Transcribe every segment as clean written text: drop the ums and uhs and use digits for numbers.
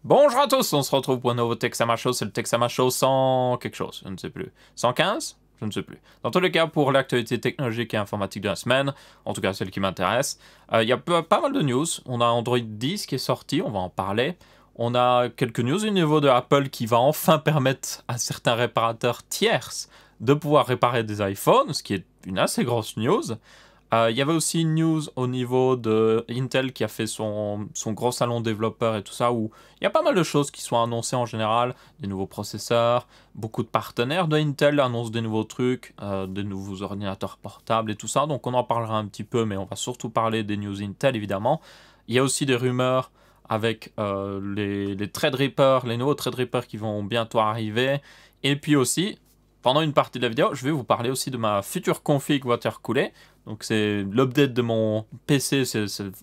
Bonjour à tous, on se retrouve pour un nouveau Texama Show, c'est le Texama Show 100 quelque chose, je ne sais plus. 115? Je ne sais plus. Dans tous les cas, pour l'actualité technologique et informatique de la semaine, en tout cas celle qui m'intéresse, il y a pas mal de news. On a Android 10 qui est sorti, on va en parler. On a quelques news au niveau de Apple qui va enfin permettre à certains réparateurs tierces de pouvoir réparer des iPhones, ce qui est une assez grosse news. Il y avait aussi une news au niveau de Intel qui a fait son gros salon développeur et tout ça, où il y a pas mal de choses qui sont annoncées en général, des nouveaux processeurs, beaucoup de partenaires de Intel annoncent des nouveaux trucs, des nouveaux ordinateurs portables et tout ça, donc on en parlera un petit peu, mais on va surtout parler des news Intel évidemment. Il y a aussi des rumeurs avec les Threadripper, les nouveaux Threadripper qui vont bientôt arriver, et puis aussi, pendant une partie de la vidéo, je vais vous parler aussi de ma future config watercoolée. Donc c'est l'update de mon PC,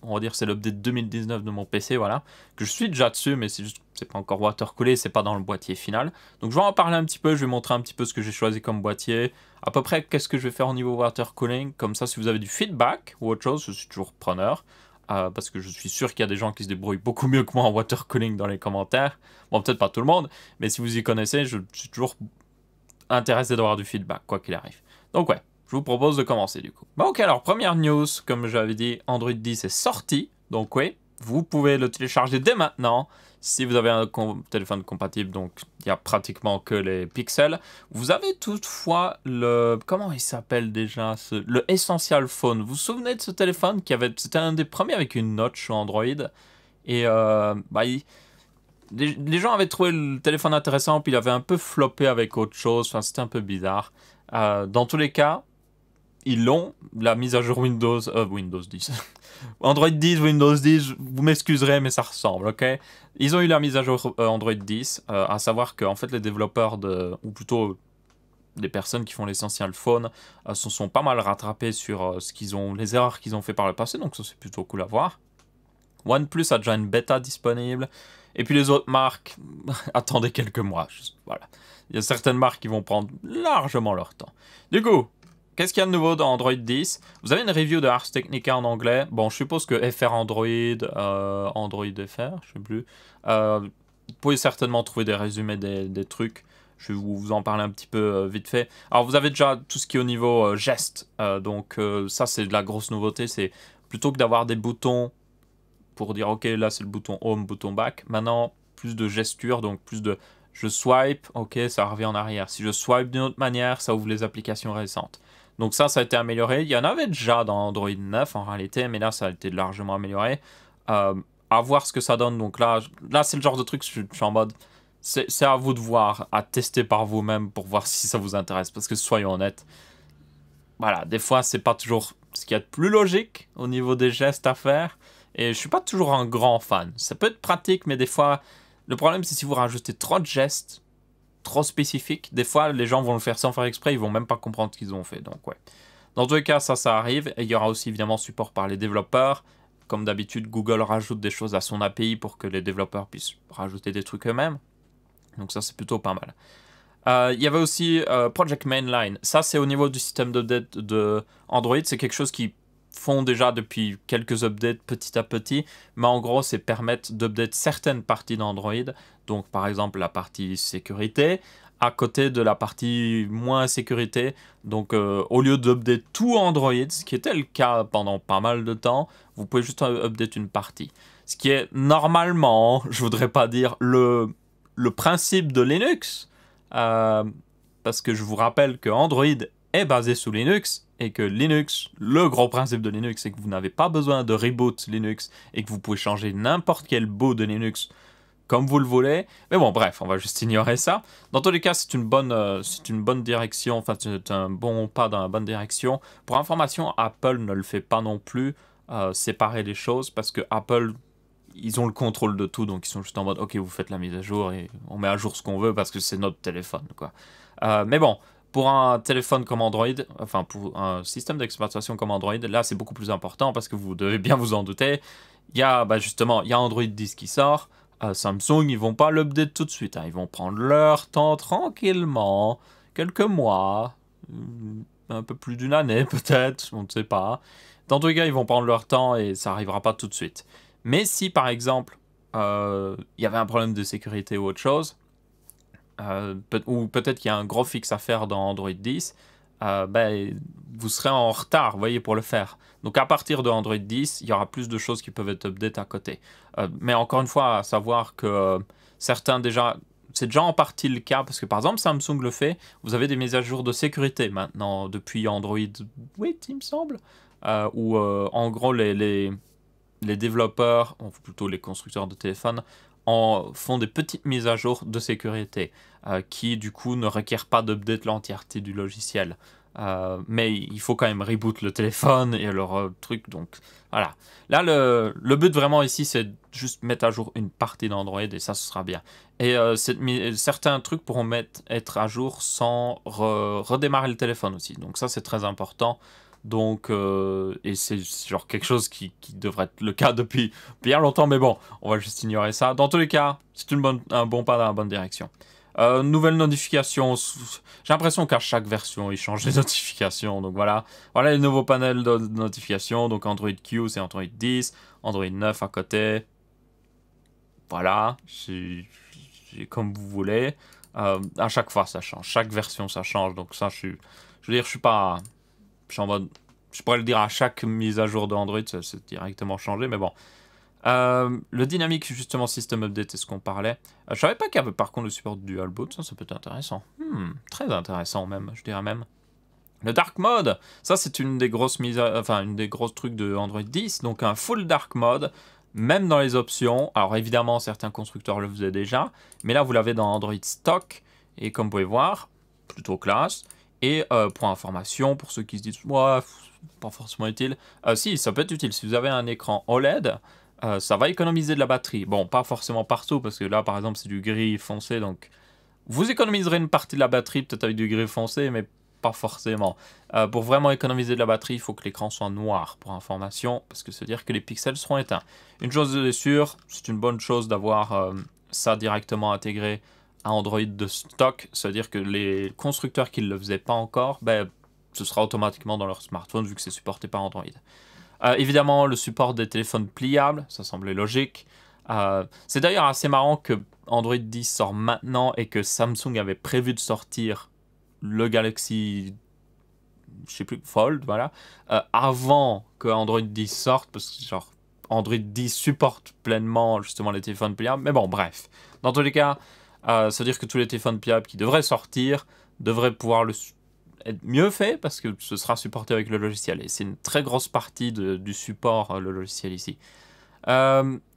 on va dire c'est l'update 2019 de mon PC, voilà. Que je suis déjà dessus, mais c'est juste, c'est pas encore watercoolé, c'est pas dans le boîtier final. Donc je vais en parler un petit peu, je vais montrer un petit peu ce que j'ai choisi comme boîtier. À peu près qu'est-ce que je vais faire au niveau watercooling. Comme ça, si vous avez du feedback ou autre chose, je suis toujours preneur. Parce que je suis sûr qu'il y a des gens qui se débrouillent beaucoup mieux que moi en watercooling dans les commentaires. Bon, peut-être pas tout le monde, mais si vous y connaissez, je suis toujours intéressé d'avoir du feedback, quoi qu'il arrive. Donc ouais, je vous propose de commencer du coup. Bon ok, alors première news, comme j'avais dit, Android 10 est sorti, donc oui, vous pouvez le télécharger dès maintenant. Si vous avez un téléphone compatible, donc il n'y a pratiquement que les pixels. Vous avez toutefois le... Comment il s'appelle déjà le Essential Phone. Vous vous souvenez de ce téléphone qui avait... C'était un des premiers avec une notch sur Android. Et les gens avaient trouvé le téléphone intéressant, puis il avait un peu floppé avec autre chose. Enfin, c'était un peu bizarre. Dans tous les cas, ils l'ont. La mise à jour Windows 10. Android 10, Windows 10, vous m'excuserez, mais ça ressemble, ok? Ils ont eu la mise à jour Android 10, à savoir que en fait, les développeurs, ou plutôt les personnes qui font l'essentiel phone, se sont pas mal rattrapés sur les erreurs qu'ils ont fait par le passé, donc ça c'est plutôt cool à voir. OnePlus a déjà une bêta disponible. Et puis les autres marques, attendez quelques mois. Voilà. Il y a certaines marques qui vont prendre largement leur temps. Du coup, qu'est-ce qu'il y a de nouveau dans Android 10? Vous avez une review de Ars Technica en anglais. Bon, je suppose que FR Android, Android FR, je sais plus. Vous pouvez certainement trouver des résumés des trucs. Je vais vous en parler un petit peu vite fait. Alors, vous avez déjà tout ce qui est au niveau geste. Donc, ça, c'est de la grosse nouveauté. C'est plutôt que d'avoir des boutons pour dire ok, là c'est le bouton home, bouton back. Maintenant, plus de gestures, donc plus de je swipe, ok, ça revient en arrière. Si je swipe d'une autre manière, ça ouvre les applications récentes. Donc ça a été amélioré. Il y en avait déjà dans Android 9 en réalité, mais là ça a été largement amélioré. À voir ce que ça donne. Donc là c'est le genre de truc, je suis en mode, c'est à vous de voir, à tester par vous-même pour voir si ça vous intéresse. Parce que soyons honnêtes, voilà, des fois c'est pas toujours ce qu'il y a de plus logique au niveau des gestes à faire. Et je suis pas toujours un grand fan. Ça peut être pratique, mais des fois, le problème c'est si vous rajoutez trop de gestes, trop spécifiques, des fois les gens vont le faire sans faire exprès, ils vont même pas comprendre ce qu'ils ont fait. Donc ouais. Dans tous les cas, ça arrive. Et il y aura aussi évidemment support par les développeurs. Comme d'habitude, Google rajoute des choses à son API pour que les développeurs puissent rajouter des trucs eux-mêmes. Donc ça c'est plutôt pas mal. Il y avait aussi Project Mainline. Ça, c'est au niveau du système d'update de Android. C'est quelque chose qui font déjà depuis quelques updates petit à petit. Mais en gros, c'est permettre d'update certaines parties d'Android. Donc, par exemple, la partie sécurité à côté de la partie moins sécurité. Donc, au lieu d'update tout Android, ce qui était le cas pendant pas mal de temps, vous pouvez juste update une partie. Ce qui est normalement, je voudrais pas dire le principe de Linux. Euh, Parce que je vous rappelle que Android est basé sous Linux et que Linux, le gros principe de Linux, c'est que vous n'avez pas besoin de reboot Linux et que vous pouvez changer n'importe quel bout de Linux comme vous le voulez. Mais bon, bref, on va juste ignorer ça. Dans tous les cas, c'est une bonne direction, enfin, c'est un bon pas dans la bonne direction. Pour information, Apple ne le fait pas non plus, séparer les choses, parce que Apple, ils ont le contrôle de tout, donc ils sont juste en mode ok, vous faites la mise à jour et on met à jour ce qu'on veut parce que c'est notre téléphone, quoi. Mais bon, pour un téléphone comme Android, enfin pour un système d'exploitation comme Android, là c'est beaucoup plus important parce que vous devez bien vous en douter. Il y a justement, il y a Android 10 qui sort. Samsung, ils vont pas l'update tout de suite, hein. Ils vont prendre leur temps tranquillement, quelques mois, un peu plus d'une année peut-être, on ne sait pas. Dans tous les cas, ils vont prendre leur temps et ça arrivera pas tout de suite. Mais si par exemple, il y avait un problème de sécurité ou autre chose, ou peut-être qu'il y a un gros fixe à faire dans Android 10, ben, vous serez en retard, vous voyez, pour le faire. Donc à partir de Android 10, il y aura plus de choses qui peuvent être update à côté. Mais encore une fois, à savoir que certains déjà, c'est déjà en partie le cas, parce que par exemple Samsung le fait, vous avez des mises à jour de sécurité maintenant, depuis Android 8, il me semble, où en gros les développeurs, ou plutôt les constructeurs de téléphones, font des petites mises à jour de sécurité qui du coup ne requièrent pas d'update l'entièreté du logiciel. Mais il faut quand même reboot le téléphone et leur truc, donc voilà. Là, le but vraiment ici, c'est juste mettre à jour une partie d'Android et ça, ce sera bien. Et certains trucs pourront être à jour sans redémarrer le téléphone aussi, donc ça, c'est très important. Donc, et c'est genre quelque chose qui devrait être le cas depuis bien longtemps, mais bon, on va juste ignorer ça. Dans tous les cas, c'est un bon pas dans la bonne direction. Nouvelle notification, j'ai l'impression qu'à chaque version, ils changent les notifications, donc voilà. Voilà les nouveaux panels de notifications, donc Android Q, c'est Android 10, Android 9 à côté. Voilà, c'est comme vous voulez. À chaque fois, ça change, chaque version, ça change, donc ça, je veux dire, je suis en mode, je pourrais le dire à chaque mise à jour de Android, c'est directement changé, mais bon. Le dynamique, justement, System Update, c'est ce qu'on parlait. Je savais pas qu'il y avait par contre le support du Dual Boot, ça peut être intéressant. Très intéressant même, je dirais même. Le Dark Mode, ça c'est une des grosses une des grosses trucs de Android 10, donc un full Dark Mode, même dans les options. Alors évidemment, certains constructeurs le faisaient déjà, mais là vous l'avez dans Android Stock, et comme vous pouvez voir, plutôt classe. Et pour information, pour ceux qui se disent, ouais, pas forcément utile, si, ça peut être utile. Si vous avez un écran OLED, ça va économiser de la batterie. Bon, pas forcément partout, parce que là, par exemple, c'est du gris foncé, donc vous économiserez une partie de la batterie, peut-être avec du gris foncé, mais pas forcément. Pour vraiment économiser de la batterie, il faut que l'écran soit noir, pour information, parce que ça veut dire que les pixels seront éteints. Une chose est sûre, c'est une bonne chose d'avoir ça directement intégré à Android de stock, c'est-à-dire que les constructeurs qui ne le faisaient pas encore, ben, ce sera automatiquement dans leur smartphone, vu que c'est supporté par Android. Évidemment, le support des téléphones pliables, ça semblait logique. C'est d'ailleurs assez marrant que Android 10 sort maintenant et que Samsung avait prévu de sortir le Galaxy, je sais plus, Fold, voilà, avant que Android 10 sorte, parce que genre Android 10 supporte pleinement justement les téléphones pliables. Mais bon, bref. Dans tous les cas, ça veut dire que tous les téléphones pliables qui devraient sortir devraient pouvoir être mieux fait parce que ce sera supporté avec le logiciel. Et c'est une très grosse partie du support, le logiciel ici.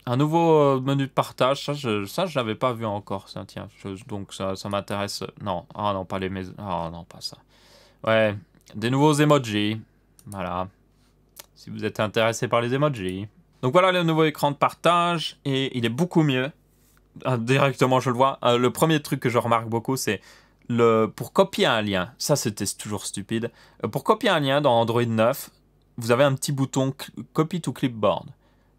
Un nouveau menu de partage, ça je l'avais pas vu encore, ça, tiens, donc ça m'intéresse. Non, ah non, pas les maisons, ah non, pas ça. Ouais, des nouveaux emojis, voilà, si vous êtes intéressé par les emojis. Donc voilà le nouveau écran de partage, et il est beaucoup mieux, directement je le vois. Le premier truc que je remarque beaucoup, c'est pour copier un lien, ça c'était toujours stupide, pour copier un lien dans Android 9, vous avez un petit bouton Copy to Clipboard.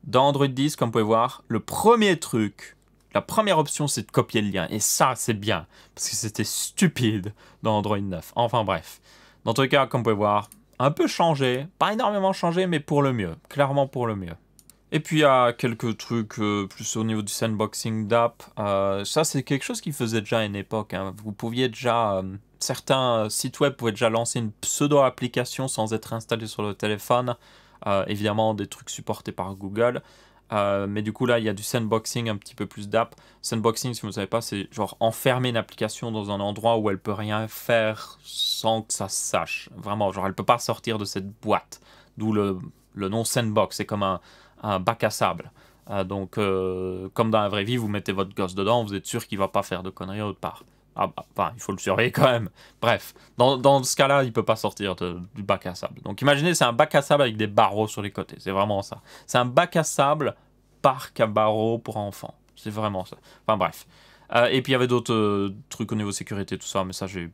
Dans Android 10, comme vous pouvez voir, le premier truc, la première option, c'est de copier le lien. Et ça, c'est bien, parce que c'était stupide dans Android 9. Enfin bref. Dans tous les cas, comme vous pouvez voir, un peu changé. Pas énormément changé, mais pour le mieux. Clairement pour le mieux. Et puis il y a quelques trucs plus au niveau du sandboxing d'app. Ça, c'est quelque chose qui faisait déjà à une époque. Hein. Vous pouviez déjà... certains sites web pouvaient déjà lancer une pseudo-application sans être installé sur le téléphone. Évidemment, des trucs supportés par Google. Mais du coup, là, il y a du sandboxing, un petit peu plus d'app. Sandboxing, si vous ne savez pas, c'est genre enfermer une application dans un endroit où elle peut rien faire sans que ça se sache. Vraiment, genre, elle peut pas sortir de cette boîte. D'où le nom sandbox. C'est comme un bac à sable. Donc, comme dans la vraie vie, vous mettez votre gosse dedans, vous êtes sûr qu'il va pas faire de conneries autre part. Enfin, il faut le surveiller quand même. Bref, dans ce cas-là, il peut pas sortir du bac à sable. Donc imaginez, c'est un bac à sable avec des barreaux sur les côtés. C'est vraiment ça. C'est un bac à sable, parc à barreaux pour enfants. C'est vraiment ça. Enfin bref. Et puis il y avait d'autres trucs au niveau sécurité, tout ça, mais ça, j'ai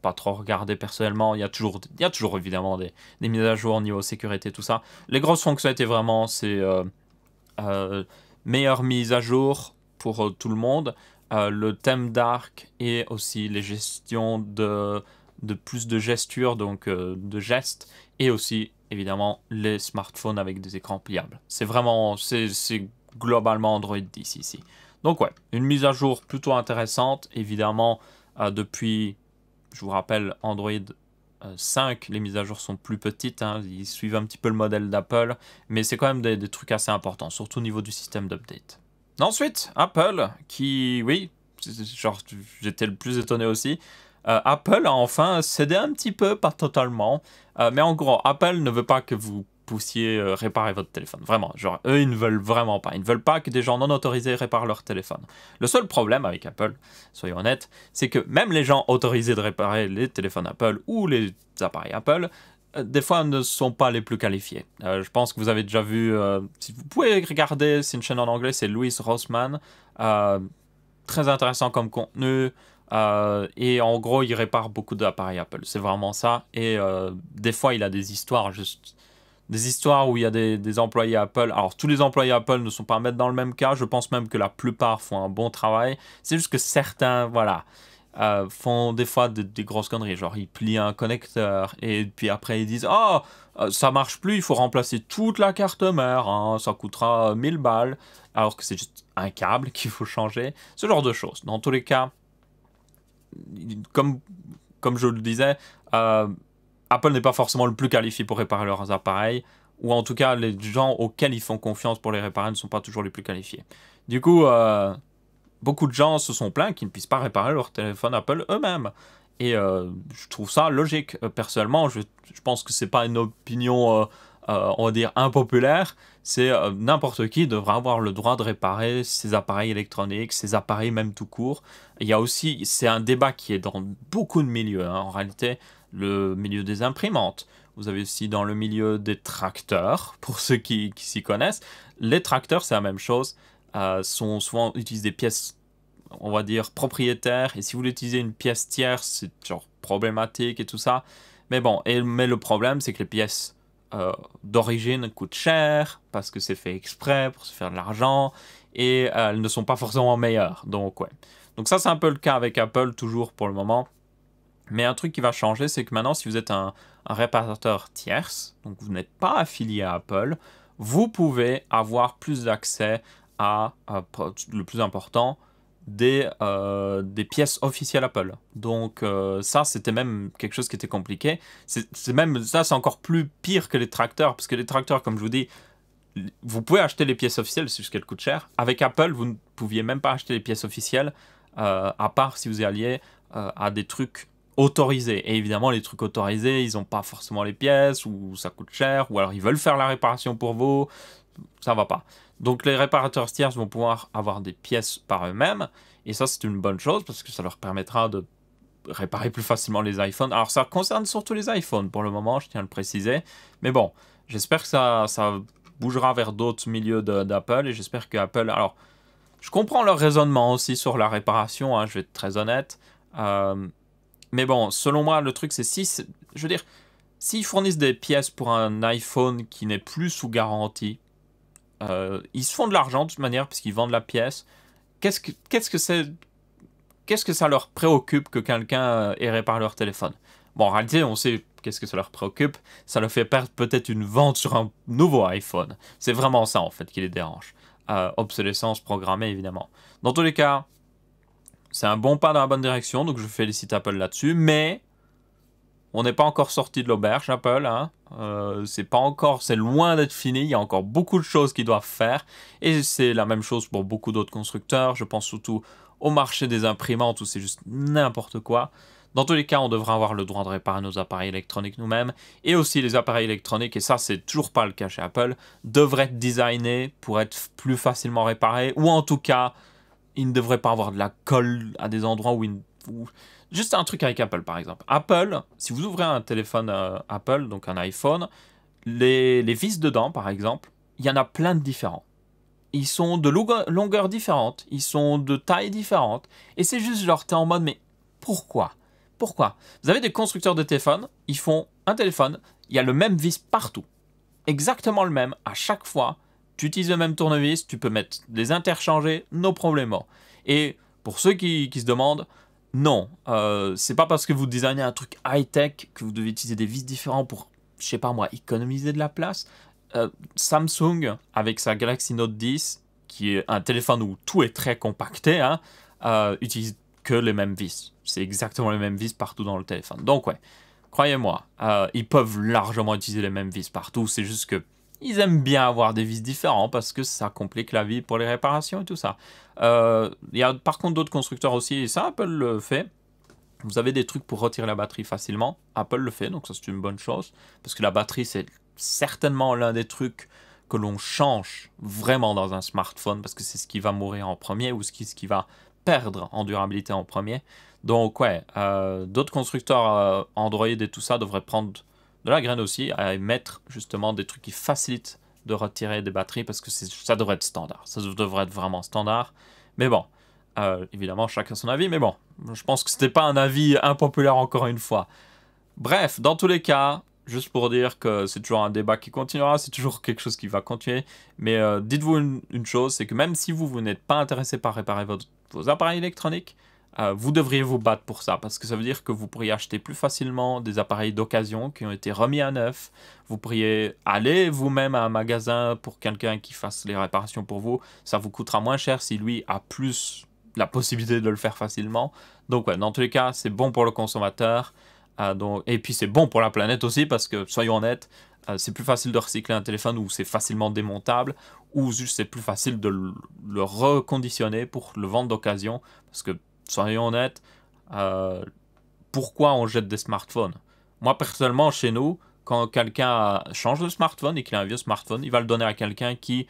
pas trop regardé personnellement. Il y a toujours évidemment des mises à jour au niveau sécurité, tout ça. Les grosses fonctionnalités vraiment, c'est meilleure mise à jour pour tout le monde. Le thème dark et aussi les gestions de plus de gestures, donc de gestes, et aussi évidemment les smartphones avec des écrans pliables. C'est vraiment, c'est globalement Android 10 ici. Donc ouais, une mise à jour plutôt intéressante. Évidemment, depuis, je vous rappelle, Android 5, les mises à jour sont plus petites, hein, ils suivent un petit peu le modèle d'Apple, mais c'est quand même des trucs assez importants, surtout au niveau du système d'update. Ensuite, Apple, qui, oui, genre, j'étais le plus étonné aussi, Apple a enfin cédé un petit peu, pas totalement, mais en gros, Apple ne veut pas que vous puissiez réparer votre téléphone. Vraiment, genre, eux, ils ne veulent vraiment pas. Ils ne veulent pas que des gens non autorisés réparent leur téléphone. Le seul problème avec Apple, soyons honnêtes, c'est que même les gens autorisés de réparer les téléphones Apple ou les appareils Apple, des fois ne sont pas les plus qualifiés. Je pense que vous avez déjà vu, si vous pouvez regarder, c'est une chaîne en anglais, c'est Louis Rossmann, très intéressant comme contenu, et en gros il répare beaucoup d'appareils Apple, c'est vraiment ça, et des fois il a des histoires juste... Des histoires où il y a des employés Apple. Alors, tous les employés Apple ne sont pas à mettre dans le même cas. Je pense même que la plupart font un bon travail. C'est juste que certains, voilà, font des fois des grosses conneries. Genre, ils plient un connecteur et puis après, ils disent « Oh, ça marche plus, il faut remplacer toute la carte mère. Hein, ça coûtera 1000 balles. » Alors que c'est juste un câble qu'il faut changer. Ce genre de choses. Dans tous les cas, comme je le disais... Apple n'est pas forcément le plus qualifié pour réparer leurs appareils, ou en tout cas, les gens auxquels ils font confiance pour les réparer ne sont pas toujours les plus qualifiés. Du coup, beaucoup de gens se sont plaints qu'ils ne puissent pas réparer leur téléphone Apple eux-mêmes. Et je trouve ça logique. Personnellement, je pense que c'est pas une opinion, on va dire, impopulaire. C'est n'importe qui devrait avoir le droit de réparer ses appareils électroniques, ses appareils même tout court. Il y a aussi, c'est un débat qui est dans beaucoup de milieux, hein, en réalité. Le milieu des imprimantes. Vous avez aussi dans le milieu des tracteurs, pour ceux qui s'y connaissent. Les tracteurs, c'est la même chose. Sont souvent utilisent des pièces, on va dire, propriétaires. Et si vous voulez utiliser une pièce tierce, c'est genre problématique et tout ça. Mais bon, mais le problème, c'est que les pièces d'origine coûtent cher, parce que c'est fait exprès pour se faire de l'argent. Et elles ne sont pas forcément meilleures. Donc ouais. Donc ça, c'est un peu le cas avec Apple, toujours pour le moment. Mais un truc qui va changer, c'est que maintenant, si vous êtes un réparateur tierce, donc vous n'êtes pas affilié à Apple, vous pouvez avoir plus d'accès à, le plus important, des pièces officielles Apple. Donc ça, c'était même quelque chose qui était compliqué. Ça, c'est encore plus pire que les tracteurs, parce que les tracteurs, comme je vous dis, vous pouvez acheter les pièces officielles, c'est juste qu'elles coûtent cher. Avec Apple, vous ne pouviez même pas acheter les pièces officielles, à part si vous y alliez à des trucs autorisés. Et évidemment, les trucs autorisés, ils n'ont pas forcément les pièces, ou ça coûte cher, ou alors ils veulent faire la réparation pour vous, ça va pas. Donc les réparateurs tierces vont pouvoir avoir des pièces par eux-mêmes, et ça c'est une bonne chose, parce que ça leur permettra de réparer plus facilement les iPhones. Alors ça concerne surtout les iPhones pour le moment, je tiens à le préciser, mais bon, j'espère que ça bougera vers d'autres milieux d'Apple, et j'espère que Apple... Alors, je comprends leur raisonnement aussi sur la réparation, hein, je vais être très honnête, mais bon, selon moi, le truc, c'est je veux dire, s'ils fournissent des pièces pour un iPhone qui n'est plus sous garantie, ils se font de l'argent de toute manière, puisqu'ils vendent la pièce. Qu'est-ce que ça leur préoccupe que quelqu'un ait réparé leur téléphone? Bon, en réalité, on sait qu'est-ce que ça leur préoccupe. Ça leur fait perdre peut-être une vente sur un nouveau iPhone. C'est vraiment ça, en fait, qui les dérange. Obsolescence programmée, évidemment. Dans tous les cas... C'est un bon pas dans la bonne direction, donc je félicite Apple là-dessus, mais on n'est pas encore sorti de l'auberge, Apple. Hein. C'est loin d'être fini, il y a encore beaucoup de choses qu'ils doivent faire, et c'est la même chose pour beaucoup d'autres constructeurs. Je pense surtout au marché des imprimantes où c'est juste n'importe quoi. Dans tous les cas, on devra avoir le droit de réparer nos appareils électroniques nous-mêmes, et aussi les appareils électroniques, et ça c'est toujours pas le cas chez Apple, devraient être designés pour être plus facilement réparés, ou en tout cas... Il ne devrait pas avoir de la colle à des endroits où... Juste un truc avec Apple, par exemple. Apple, si vous ouvrez un téléphone Apple, donc un iPhone, les vis dedans, par exemple, il y en a plein de différents. Ils sont de longueur différentes, ils sont de taille différente, et c'est juste genre, t'es en mode, mais pourquoi? Pourquoi? Vous avez des constructeurs de téléphones, ils font un téléphone, il y a le même vis partout. Exactement le même, à chaque fois. Tu utilises le même tournevis, tu peux les interchanger, no problème. Et pour ceux qui se demandent, non, c'est pas parce que vous designez un truc high-tech que vous devez utiliser des vis différents pour, je sais pas moi, économiser de la place. Samsung, avec sa Galaxy Note 10, qui est un téléphone où tout est très compacté, hein, utilise que les mêmes vis. C'est exactement les mêmes vis partout dans le téléphone. Donc ouais, croyez-moi, ils peuvent largement utiliser les mêmes vis partout. C'est juste que ils aiment bien avoir des vis différents parce que ça complique la vie pour les réparations et tout ça. Il y a par contre d'autres constructeurs aussi, et ça Apple le fait. Vous avez des trucs pour retirer la batterie facilement. Apple le fait, donc ça c'est une bonne chose. Parce que la batterie, c'est certainement l'un des trucs que l'on change vraiment dans un smartphone. Parce que c'est ce qui va mourir en premier ou ce qui va perdre en durabilité en premier. Donc ouais, d'autres constructeurs Android et tout ça devraient prendre de la graine aussi à mettre justement des trucs qui facilitent de retirer des batteries. Parce que ça devrait être standard. Ça devrait être vraiment standard. Mais bon. Évidemment, chacun son avis, mais bon, je pense que c'était pas un avis impopulaire encore une fois. Bref, dans tous les cas, juste pour dire que c'est toujours un débat qui continuera, c'est toujours quelque chose qui va continuer, mais dites-vous une chose, c'est que même si vous n'êtes pas intéressé par réparer vos appareils électroniques, vous devriez vous battre pour ça, parce que ça veut dire que vous pourriez acheter plus facilement des appareils d'occasion qui ont été remis à neuf, vous pourriez aller vous-même à un magasin pour quelqu'un qui fasse les réparations pour vous, ça vous coûtera moins cher si lui a plus la possibilité de le faire facilement. Donc ouais, dans tous les cas, c'est bon pour le consommateur. Et puis c'est bon pour la planète aussi, parce que, soyons honnêtes, c'est plus facile de recycler un téléphone où c'est facilement démontable, ou juste c'est plus facile de le reconditionner pour le vendre d'occasion. Parce que, soyons honnêtes, pourquoi on jette des smartphones? Moi, personnellement, chez nous, quand quelqu'un change de smartphone et qu'il a un vieux smartphone, il va le donner à quelqu'un qui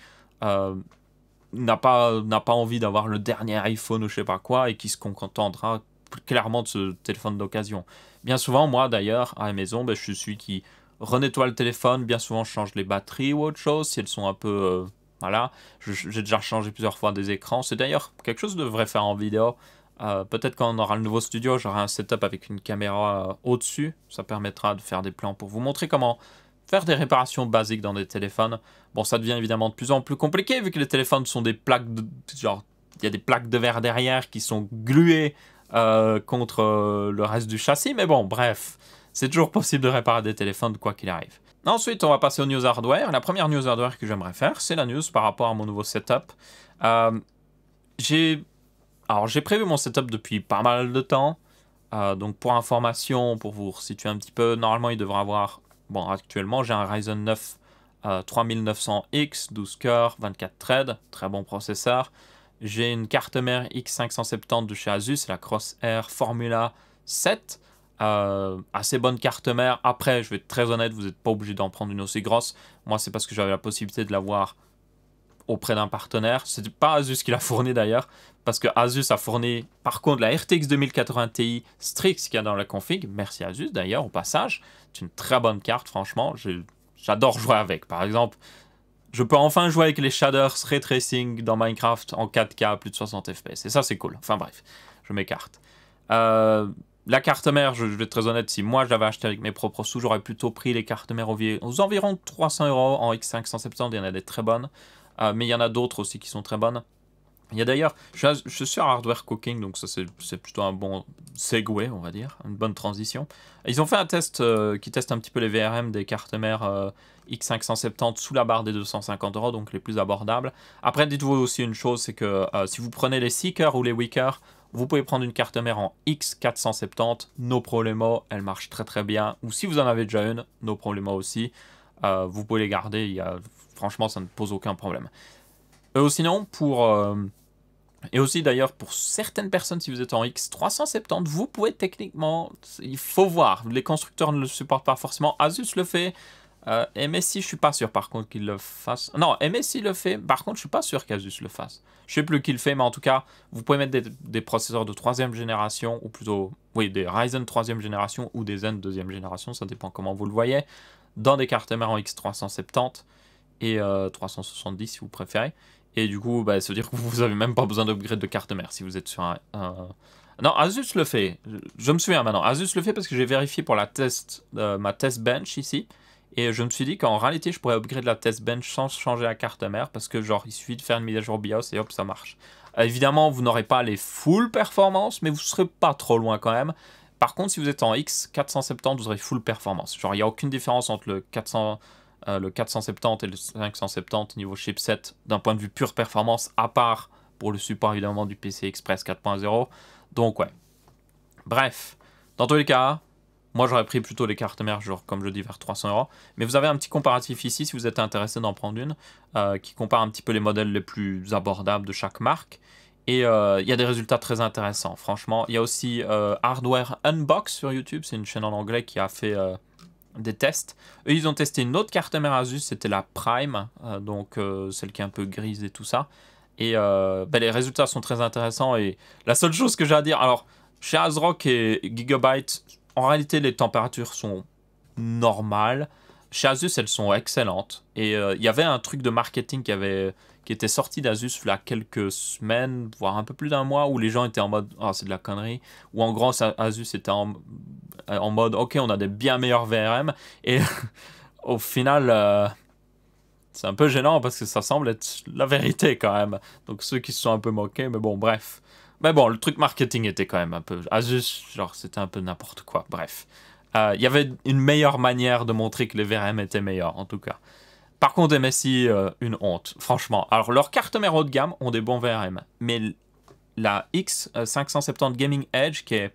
n'a pas envie d'avoir le dernier iPhone ou je sais pas quoi et qui se contentera clairement de ce téléphone d'occasion. Bien souvent, moi d'ailleurs, à la maison, je suis celui qui renettoie le téléphone. Bien souvent, je change les batteries ou autre chose si elles sont un peu... voilà, j'ai déjà changé plusieurs fois des écrans. C'est d'ailleurs quelque chose que je devrais faire en vidéo. Peut-être quand on aura le nouveau studio, j'aurai un setup avec une caméra au-dessus. Ça permettra de faire des plans pour vous montrer comment faire des réparations basiques dans des téléphones. Bon, ça devient évidemment de plus en plus compliqué vu que les téléphones sont des plaques de... genre, il y a des plaques de verre derrière qui sont gluées contre le reste du châssis. Mais bon, bref, c'est toujours possible de réparer des téléphones quoi qu'il arrive. Ensuite, on va passer aux news hardware. La première news hardware que j'aimerais faire, c'est la news par rapport à mon nouveau setup. J'ai prévu mon setup depuis pas mal de temps. Donc pour information, pour vous situer un petit peu, normalement il devrait avoir... Bon, actuellement j'ai un Ryzen 9 3900X, 12 cœurs, 24 threads, très bon processeur. J'ai une carte mère X570 de chez Asus, la Crosshair Formula 7. Assez bonne carte mère. Après, je vais être très honnête, vous n'êtes pas obligé d'en prendre une aussi grosse. Moi, c'est parce que j'avais la possibilité de l'avoir auprès d'un partenaire. C'était pas Asus qui l'a fourni d'ailleurs, parce que Asus a fourni par contre la RTX 2080 Ti Strix qu'il y a dans la config. Merci Asus d'ailleurs au passage. C'est une très bonne carte, franchement. J'adore jouer avec. Par exemple, je peux enfin jouer avec les shaders ray tracing dans Minecraft en 4K à plus de 60 FPS. Et ça, c'est cool. Enfin bref, je m'écarte. La carte mère, je vais être très honnête, si moi j'avais acheté avec mes propres sous, j'aurais plutôt pris les cartes mères aux environs 300 € en X570. Il y en a des très bonnes. Mais il y en a d'autres aussi qui sont très bonnes. Il y a d'ailleurs, je suis à Hardware Cooking, donc ça c'est plutôt un bon segue, on va dire, une bonne transition. Ils ont fait un test qui teste un petit peu les VRM des cartes mères X570 sous la barre des 250 €, donc les plus abordables. Après, dites-vous aussi une chose, c'est que si vous prenez les Seeker ou les Weaker, vous pouvez prendre une carte mère en X470, no problemo, elle marche très très bien. Ou si vous en avez déjà une, no problemo aussi, vous pouvez les garder, franchement ça ne pose aucun problème. Sinon, et aussi d'ailleurs pour certaines personnes, si vous êtes en X370, vous pouvez techniquement, il faut voir, les constructeurs ne le supportent pas forcément, Asus le fait, MSI je suis pas sûr par contre qu'il le fasse, non MSI le fait, par contre je suis pas sûr qu'Asus le fasse, je sais plus qui le fait, mais en tout cas vous pouvez mettre des processeurs de 3e génération, ou plutôt, oui, des Ryzen 3e génération ou des Zen 2e génération, ça dépend comment vous le voyez, dans des cartes mères en X370 et 370 si vous préférez. Et du coup, ça veut dire que vous n'avez même pas besoin d'upgrade de carte mère si vous êtes sur un... Non, Asus le fait. Je me souviens maintenant. Asus le fait parce que j'ai vérifié pour ma test bench ici. Et je me suis dit qu'en réalité, je pourrais upgrade la test bench sans changer la carte mère. Parce que genre, il suffit de faire une mise à jour BIOS et hop, ça marche. Évidemment, vous n'aurez pas les full performances, mais vous ne serez pas trop loin quand même. Par contre, si vous êtes en X470, vous aurez full performance. Genre, il n'y a aucune différence entre le le 470 et le 570 niveau chipset d'un point de vue pure performance, à part pour le support évidemment du PCI Express 4.0. Donc ouais. Bref, dans tous les cas, moi j'aurais pris plutôt les cartes mères, genre comme je dis vers 300 €. Mais vous avez un petit comparatif ici si vous êtes intéressé d'en prendre une, qui compare un petit peu les modèles les plus abordables de chaque marque. Et il y a des résultats très intéressants, franchement. Il y a aussi Hardware Unbox sur YouTube, c'est une chaîne en anglais qui a fait des tests. Eux, ils ont testé une autre carte mère Asus, c'était la Prime, donc celle qui est un peu grise et tout ça. Et les résultats sont très intéressants. Et la seule chose que j'ai à dire, alors chez ASRock et Gigabyte, en réalité les températures sont normales. Chez Asus, elles sont excellentes. Et il y avait un truc de marketing qui était sorti d'Asus il y a quelques semaines, voire un peu plus d'un mois, où les gens étaient en mode « Ah, c'est de la connerie ». Ou en gros, Asus était en mode « Ok, on a des bien meilleurs VRM ». Et au final, c'est un peu gênant parce que ça semble être la vérité quand même. Donc ceux qui se sont un peu moqués, mais bon, bref. Mais bon, le truc marketing était quand même un peu... Asus, genre, c'était un peu n'importe quoi, bref. Il y avait une meilleure manière de montrer que les VRM étaient meilleurs, en tout cas. Par contre, MSI, une honte, franchement. Alors, leurs cartes mères haut de gamme ont des bons VRM, mais la X570 Gaming Edge, qui est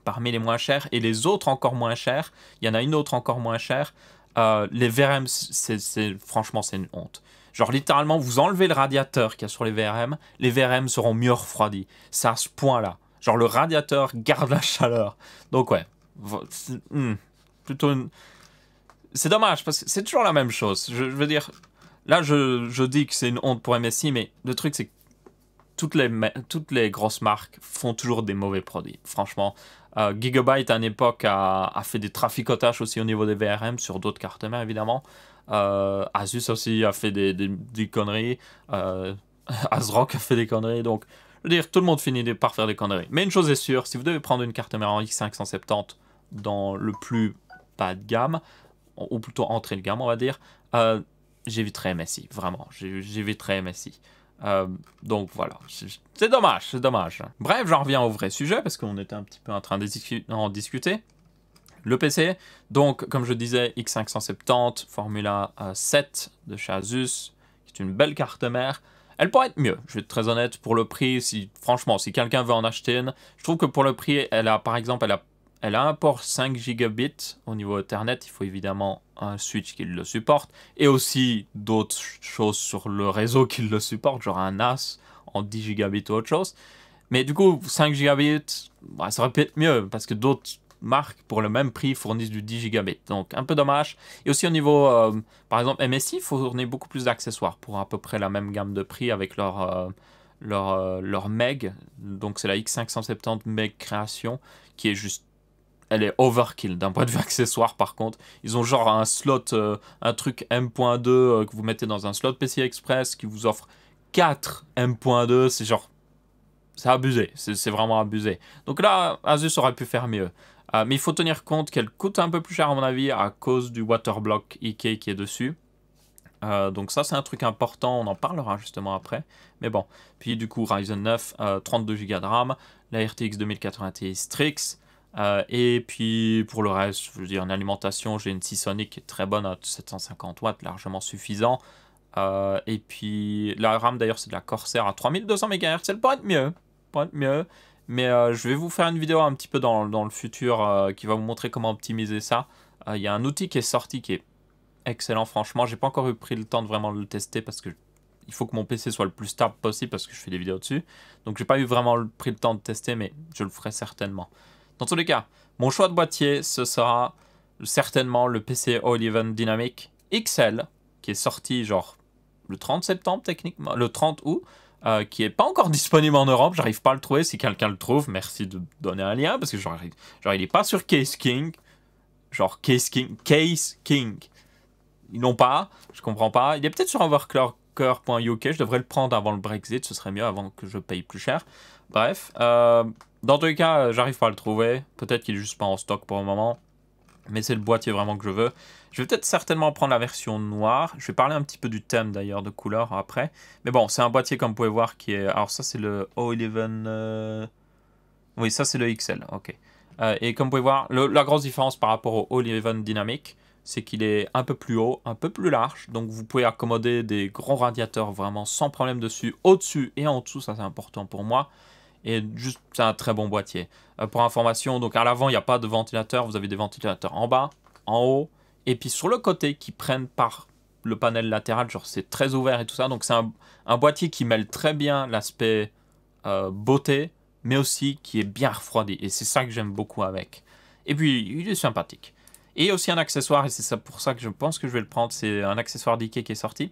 parmi les moins chers, et les autres encore moins chers, il y en a une autre encore moins chère, les VRM, franchement, c'est une honte. Genre, littéralement, vous enlevez le radiateur qu'il y a sur les VRM seront mieux refroidis. C'est à ce point-là. Genre, le radiateur garde la chaleur. Donc, ouais. Plutôt une... C'est dommage, parce que c'est toujours la même chose. Je veux dire, là, je dis que c'est une honte pour MSI, mais le truc, c'est que toutes les grosses marques font toujours des mauvais produits. Franchement, Gigabyte, à une époque, a fait des traficotages aussi au niveau des VRM sur d'autres cartes mères, évidemment. Asus aussi a fait des conneries. ASRock a fait des conneries. Donc, je veux dire, tout le monde finit par faire des conneries. Mais une chose est sûre, si vous devez prendre une carte mère en X570 dans le plus bas de gamme, ou plutôt entrée de gamme, on va dire, j'éviterais MSI, vraiment, j'éviterais MSI. Donc voilà, c'est dommage, c'est dommage. Bref, j'en reviens au vrai sujet, parce qu'on était un petit peu en train d'en discuter. Le PC, donc comme je disais, X570, Formula 7 de chez Asus, qui est une belle carte mère. Elle pourrait être mieux, je vais être très honnête, pour le prix, franchement, si quelqu'un veut en acheter une, je trouve que pour le prix, elle a par exemple, elle a un port 5 gigabits au niveau Ethernet, il faut évidemment un switch qui le supporte, et aussi d'autres choses sur le réseau qui le supporte, genre un NAS en 10 gigabits ou autre chose. Mais du coup, 5 gigabits, ça aurait pu être mieux, parce que d'autres marques, pour le même prix, fournissent du 10 gigabits. Donc, un peu dommage. Et aussi au niveau, par exemple, MSI fournit beaucoup plus d'accessoires pour à peu près la même gamme de prix avec leur Meg. Donc, c'est la X570 Meg Création, qui est juste... Elle est overkill d'un point de vue accessoire par contre. Ils ont genre un slot, un truc M.2 que vous mettez dans un slot PCI Express qui vous offre 4 M.2. C'est genre... C'est abusé, c'est vraiment abusé. Donc là, Asus aurait pu faire mieux. Mais il faut tenir compte qu'elle coûte un peu plus cher à mon avis à cause du Waterblock EK qui est dessus. Donc ça c'est un truc important, on en parlera justement après. Mais bon, puis du coup Ryzen 9, 32 Go de RAM, la RTX 2080 Ti Strix. Et puis pour le reste, je veux dire, en alimentation, j'ai une Seasonic qui est très bonne à 750 watts, largement suffisant. Et puis la RAM d'ailleurs c'est de la Corsair à 3200 MHz, elle pourrait être mieux. Mais je vais vous faire une vidéo un petit peu dans le futur qui va vous montrer comment optimiser ça. Il y a un outil qui est sorti qui est excellent franchement. J'ai pas encore pris le temps de vraiment le tester parce que il faut que mon PC soit le plus stable possible parce que je fais des vidéos dessus. Donc j'ai pas eu vraiment pris le temps de tester mais je le ferai certainement. Dans tous les cas, mon choix de boîtier ce sera certainement le PC All-in Dynamic XL qui est sorti genre le 30 septembre techniquement, le 30 août. Qui est pas encore disponible en Europe, j'arrive pas à le trouver, si quelqu'un le trouve, merci de donner un lien, parce que genre il est pas sur Case King, genre Case King, ils l'ont pas, je comprends pas, il est peut-être sur overclocker.uk, je devrais le prendre avant le Brexit, ce serait mieux avant que je paye plus cher, bref, dans tous les cas, j'arrive pas à le trouver, peut-être qu'il est juste pas en stock pour le moment, mais c'est le boîtier vraiment que je veux. Je vais peut-être certainement prendre la version noire. Je vais parler un petit peu du thème d'ailleurs de couleur après. Mais bon, c'est un boîtier comme vous pouvez voir qui est... Alors ça c'est le All-in... Oui, ça c'est le XL, ok. Et comme vous pouvez voir, la grosse différence par rapport au All-in Dynamic, c'est qu'il est un peu plus haut, un peu plus large. Donc vous pouvez accommoder des grands radiateurs vraiment sans problème dessus, au-dessus et en dessous, ça c'est important pour moi. Et juste, c'est un très bon boîtier. Pour information, donc à l'avant, il n'y a pas de ventilateur. Vous avez des ventilateurs en bas, en haut, et puis sur le côté qui prennent par le panel latéral. Genre, c'est très ouvert et tout ça. Donc, c'est un boîtier qui mêle très bien l'aspect beauté, mais aussi qui est bien refroidi. Et c'est ça que j'aime beaucoup avec. Et puis, il est sympathique. Et aussi un accessoire, et c'est ça pour ça que je pense que je vais le prendre. C'est un accessoire d'IKEA qui est sorti.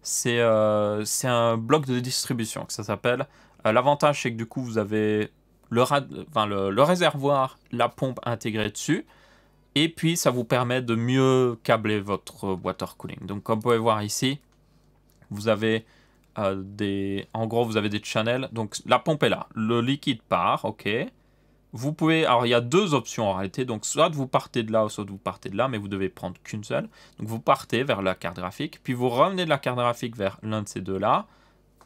C'est un bloc de distribution que ça s'appelle. L'avantage, c'est que du coup, vous avez le réservoir, la pompe intégrée dessus. Et puis, ça vous permet de mieux câbler votre water cooling. Donc, comme vous pouvez voir ici, vous avez en gros, vous avez des channels. Donc, la pompe est là. Le liquide part, ok. Vous pouvez... Alors, il y a deux options en réalité. Donc, soit vous partez de là, soit vous partez de là, mais vous devez prendre qu'une seule. Donc, vous partez vers la carte graphique. Puis, vous revenez de la carte graphique vers l'un de ces deux-là.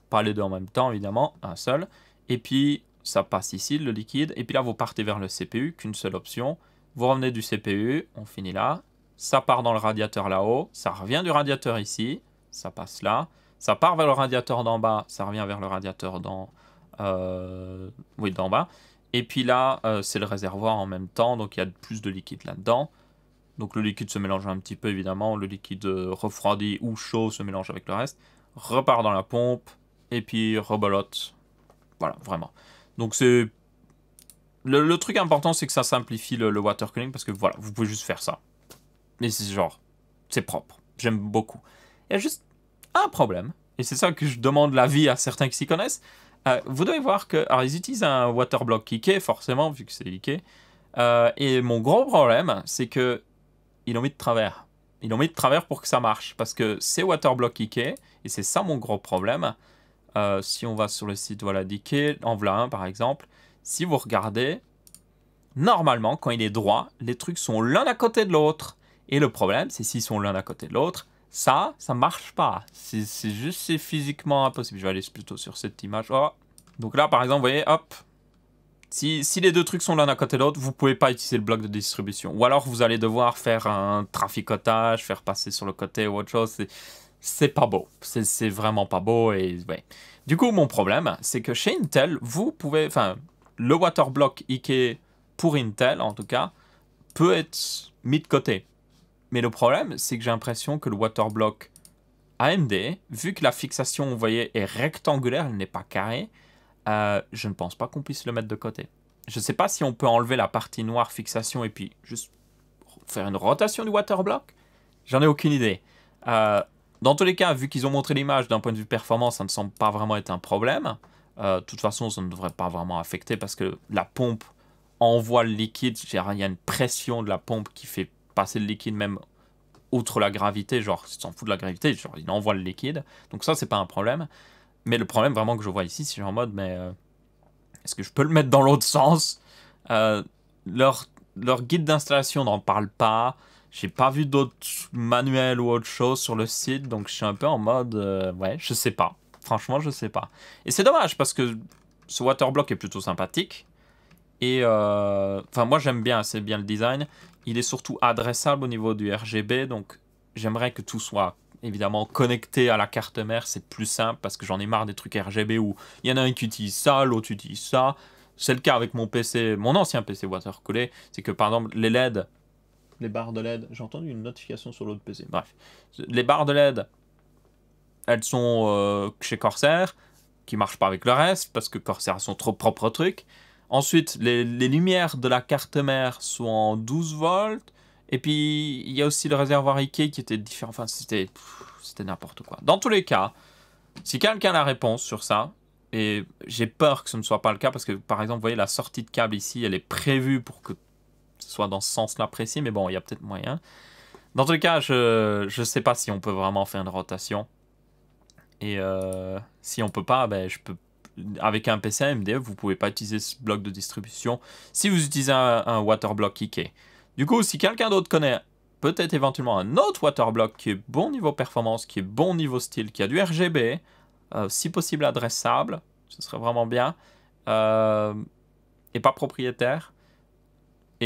Pas les deux en même temps, évidemment, un seul. Et puis, ça passe ici, le liquide. Et puis là, vous partez vers le CPU, qu'une seule option. Vous revenez du CPU, on finit là. Ça part dans le radiateur là-haut. Ça revient du radiateur ici. Ça passe là. Ça part vers le radiateur d'en bas. Ça revient vers le radiateur d'en bas. Et puis là, c'est le réservoir en même temps. Donc, il y a plus de liquide là-dedans. Donc, le liquide se mélange un petit peu, évidemment. Le liquide refroidi ou chaud se mélange avec le reste. Repart dans la pompe. Et puis rebolote. Voilà, vraiment. Donc c'est... Le truc important, c'est que ça simplifie le water cooling. Parce que voilà, vous pouvez juste faire ça. Mais c'est genre... C'est propre. J'aime beaucoup. Il y a juste un problème. Et c'est ça que je demande l'avis à certains qui s'y connaissent. Vous devez voir que... Alors, ils utilisent un water block Ikea, forcément, vu que c'est Ikea. Et mon gros problème, c'est que... Ils l'ont mis de travers. Ils l'ont mis de travers pour que ça marche. Parce que c'est water block Ikea. Et c'est ça mon gros problème. Si on va sur le site voilà, d'Ikea, en voilà un par exemple, si vous regardez, normalement, quand il est droit, les trucs sont l'un à côté de l'autre. Et le problème, c'est s'ils sont l'un à côté de l'autre, ça marche pas. C'est juste, c'est physiquement impossible. Je vais aller plutôt sur cette image. Oh. Donc là, par exemple, vous voyez, hop. Si les deux trucs sont l'un à côté de l'autre, vous ne pouvez pas utiliser le bloc de distribution. Ou alors, vous allez devoir faire un traficotage, faire passer sur le côté ou autre chose. C'est pas beau. C'est vraiment pas beau. Et ouais. Du coup, mon problème, c'est que chez Intel, vous pouvez... Enfin, le waterblock Ikea pour Intel, en tout cas, peut être mis de côté. Mais le problème, c'est que j'ai l'impression que le waterblock AMD, vu que la fixation, vous voyez, est rectangulaire, elle n'est pas carrée, je ne pense pas qu'on puisse le mettre de côté. Je ne sais pas si on peut enlever la partie noire fixation et puis juste faire une rotation du waterblock. J'en ai aucune idée. Dans tous les cas, vu qu'ils ont montré l'image d'un point de vue performance, ça ne semble pas vraiment être un problème. De toute façon, ça ne devrait pas vraiment affecter parce que la pompe envoie le liquide. Il y a une pression de la pompe qui fait passer le liquide même outre la gravité. Genre, il s'en fout de la gravité, genre, il envoie le liquide. Donc ça, c'est pas un problème. Mais le problème vraiment que je vois ici, c'est en mode, mais est-ce que je peux le mettre dans l'autre sens? Leur guide d'installation n'en parle pas. J'ai pas vu d'autres manuels ou autre chose sur le site, donc je suis un peu en mode, ouais, je sais pas. Franchement, je sais pas. Et c'est dommage parce que ce waterblock est plutôt sympathique. Et enfin, moi j'aime bien, c'est bien le design. Il est surtout adressable au niveau du RGB, donc j'aimerais que tout soit évidemment connecté à la carte mère. C'est plus simple parce que j'en ai marre des trucs RGB où il y en a un qui utilise ça, l'autre utilise ça. C'est le cas avec mon PC, mon ancien PC watercoolé. C'est que par exemple, les LED. Les barres de LED, j'ai entendu une notification sur l'autre PC. Bref, les barres de LED, elles sont chez Corsair, qui marchent pas avec le reste, parce que Corsair a son trop propre truc. Ensuite, les lumières de la carte mère sont en 12 volts. Et puis, il y a aussi le réservoir Ikea qui était différent. Enfin, c'était n'importe quoi. Dans tous les cas, si quelqu'un a la réponse sur ça, et j'ai peur que ce ne soit pas le cas, parce que, par exemple, vous voyez, la sortie de câble ici, elle est prévue pour que soit dans ce sens-là précis, mais bon, il y a peut-être moyen. Dans tous les cas, je ne sais pas si on peut vraiment faire une rotation. Et si on peut pas, ben, je peux... Avec un PC AMD, vous pouvez pas utiliser ce bloc de distribution si vous utilisez un waterblock Ikea. Du coup, si quelqu'un d'autre connaît peut-être éventuellement un autre waterblock qui est bon niveau performance, qui est bon niveau style, qui a du RGB, si possible adressable, ce serait vraiment bien, et pas propriétaire,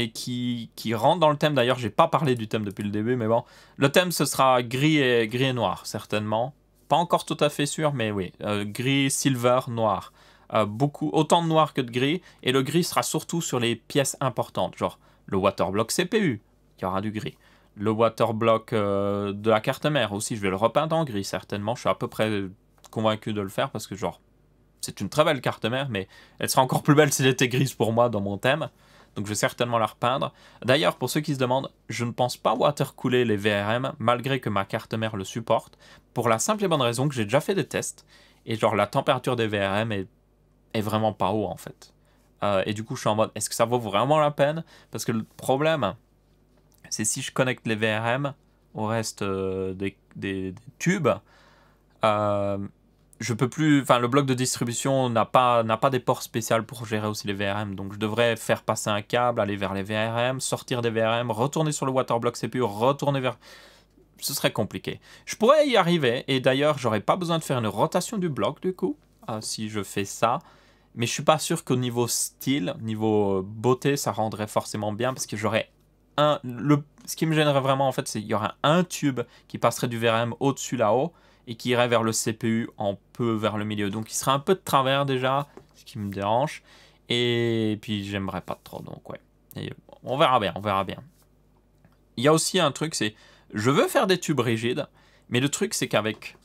et qui rentre dans le thème. D'ailleurs, j'ai pas parlé du thème depuis le début, mais bon. Le thème, ce sera gris et noir, certainement. Pas encore tout à fait sûr, mais oui. Gris, silver, noir. Autant de noir que de gris. Et le gris sera surtout sur les pièces importantes, genre le waterblock CPU, il y aura du gris. Le waterblock de la carte mère aussi, je vais le repeindre en gris, certainement. Je suis à peu près convaincu de le faire parce que, genre, c'est une très belle carte mère, mais elle sera encore plus belle si elle était grise pour moi dans mon thème. Donc je vais certainement la repeindre. D'ailleurs, pour ceux qui se demandent, je ne pense pas watercooler les VRM, malgré que ma carte mère le supporte, pour la simple et bonne raison que j'ai déjà fait des tests, et genre la température des VRM est vraiment pas haut en fait. Et du coup, je suis en mode, est-ce que ça vaut vraiment la peine? Parce que le problème, c'est si je connecte les VRM au reste des tubes, je peux plus, enfin le bloc de distribution n'a pas des ports spéciaux pour gérer aussi les VRM, donc je devrais faire passer un câble, aller vers les VRM, sortir des VRM, retourner sur le waterblock CPU, retourner vers... Ce serait compliqué. Je pourrais y arriver, et d'ailleurs j'aurais pas besoin de faire une rotation du bloc du coup, si je fais ça, mais je suis pas sûr qu'au niveau style, niveau beauté, ça rendrait forcément bien, parce que j'aurais ce qui me gênerait vraiment en fait, c'est qu'il y aurait un tube qui passerait du VRM au-dessus là-haut, et qui irait vers le CPU un peu vers le milieu. Donc il serait un peu de travers déjà, ce qui me dérange. Et puis j'aimerais pas trop, donc ouais. Et on verra bien, on verra bien. Il y a aussi un truc, c'est... Je veux faire des tubes rigides, mais le truc c'est qu'avec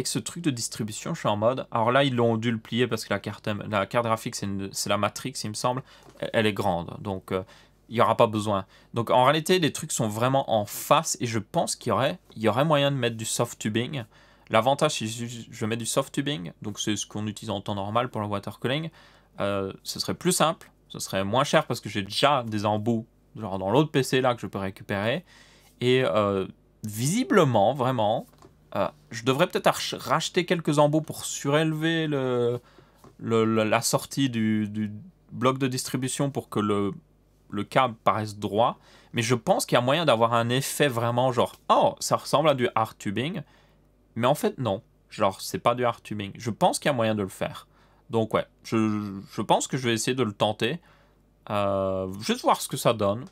ce truc de distribution, je suis en mode... Alors là, ils l'ont dû le plier parce que la carte graphique, c'est la Matrix, il me semble. Elle est grande, donc... il n'y aura pas besoin. Donc en réalité, les trucs sont vraiment en face et je pense qu'il y aurait moyen de mettre du soft tubing. L'avantage, si je mets du soft tubing, donc c'est ce qu'on utilise en temps normal pour le water cooling, ce serait plus simple, ce serait moins cher parce que j'ai déjà des embouts, genre dans l'autre PC là que je peux récupérer. Et visiblement, vraiment, je devrais peut-être racheter quelques embouts pour surélever la sortie du bloc de distribution pour que le câble paraisse droit. Mais je pense qu'il y a moyen d'avoir un effet vraiment genre, oh, ça ressemble à du hard tubing. Mais en fait, non. Genre, c'est pas du hard tubing. Je pense qu'il y a moyen de le faire. Donc, ouais. Je pense que je vais essayer de le tenter. Juste voir ce que ça donne.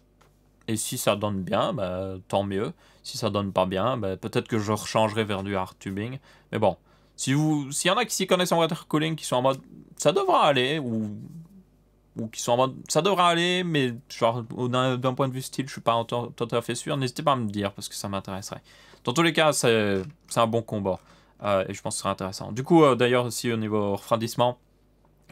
Et si ça donne bien, bah, tant mieux. Si ça donne pas bien, bah, peut-être que je rechangerai vers du hard tubing. Mais bon. S'il y en a qui s'y connaissent en water cooling, qui sont en mode ça devra aller, ou qui sont en mode ça devra aller, mais genre d'un point de vue style, je suis pas tout à fait sûr, n'hésitez pas à me dire parce que ça m'intéresserait. Dans tous les cas, c'est un bon combat. Et je pense que ce sera intéressant. Du coup, d'ailleurs, aussi au niveau refroidissement,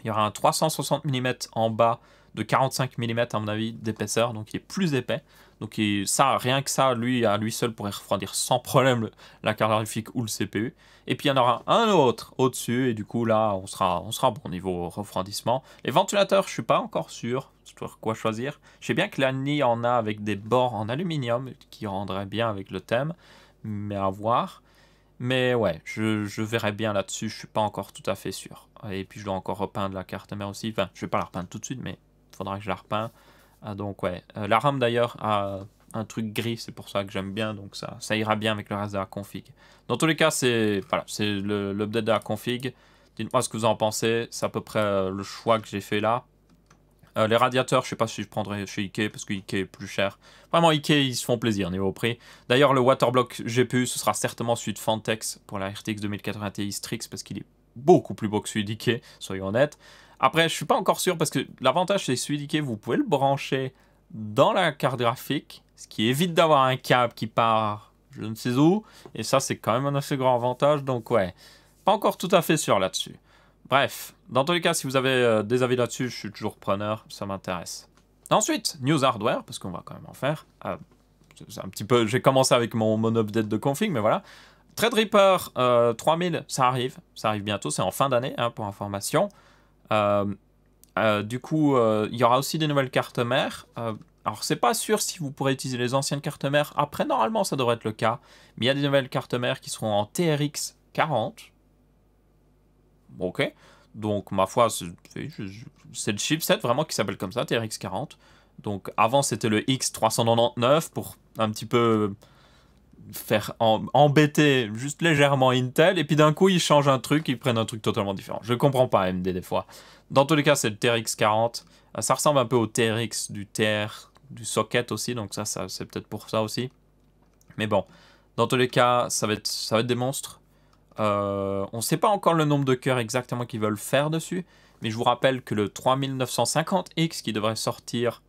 il y aura un 360 mm en bas de 45 mm à mon avis d'épaisseur, donc il est plus épais. Donc ça, rien que ça, lui, à lui seul pourrait refroidir sans problème la carte graphique ou le CPU. Et puis il y en aura un autre au-dessus, et du coup là, on sera bon niveau refroidissement. Les ventilateurs, je suis pas encore sûr sur quoi choisir. Je sais bien que l'Annie en a avec des bords en aluminium qui rendraient bien avec le thème, mais à voir. Mais ouais, je verrai bien là-dessus, je suis pas encore tout à fait sûr. Et puis je dois encore repeindre la carte mère aussi. Enfin, je vais pas la repeindre tout de suite, mais il faudra que je la repeins. Donc ouais, la RAM d'ailleurs a un truc gris, c'est pour ça que j'aime bien, donc ça ira bien avec le reste de la config. Dans tous les cas, c'est l'update de la config. Dites-moi ce que vous en pensez, c'est à peu près le choix que j'ai fait là. Les radiateurs, je sais pas si je prendrai chez Ikea parce que Ikea est plus cher. Vraiment, Ikea, ils se font plaisir niveau prix. D'ailleurs, le Waterblock GPU, ce sera certainement celui de Fantex pour la RTX 2080 Ti Strix parce qu'il est beaucoup plus beau que celui d'Ikea, soyons honnêtes. Après, je suis pas encore sûr parce que l'avantage, c'est que celui d'Ikea, vous pouvez le brancher dans la carte graphique, ce qui évite d'avoir un câble qui part je ne sais où. Et ça, c'est quand même un assez grand avantage. Donc, ouais, pas encore tout à fait sûr là-dessus. Bref, dans tous les cas, si vous avez des avis là-dessus, je suis toujours preneur, ça m'intéresse. Ensuite, news hardware, parce qu'on va quand même en faire. C'est un petit peu, j'ai commencé avec mon update de config, mais voilà. Threadripper 3000, ça arrive bientôt, c'est en fin d'année, hein, pour information. Du coup, il y aura aussi des nouvelles cartes mères. Alors, c'est pas sûr si vous pourrez utiliser les anciennes cartes mères. Après, normalement, ça devrait être le cas. Mais il y a des nouvelles cartes mères qui seront en TRX 40. Ok, donc ma foi, c'est le chipset vraiment qui s'appelle comme ça, TRX 40. Donc avant c'était le X399 pour un petit peu faire embêter juste légèrement Intel. Et puis d'un coup ils changent un truc, ils prennent un truc totalement différent. Je comprends pas AMD des fois. Dans tous les cas c'est le TRX 40. Ça ressemble un peu au TRX du TR du socket aussi, donc ça c'est peut-être pour ça aussi. Mais bon, dans tous les cas, ça va être des monstres. On ne sait pas encore le nombre de cœurs exactement qu'ils veulent faire dessus, mais je vous rappelle que le 3950X qui devrait sortir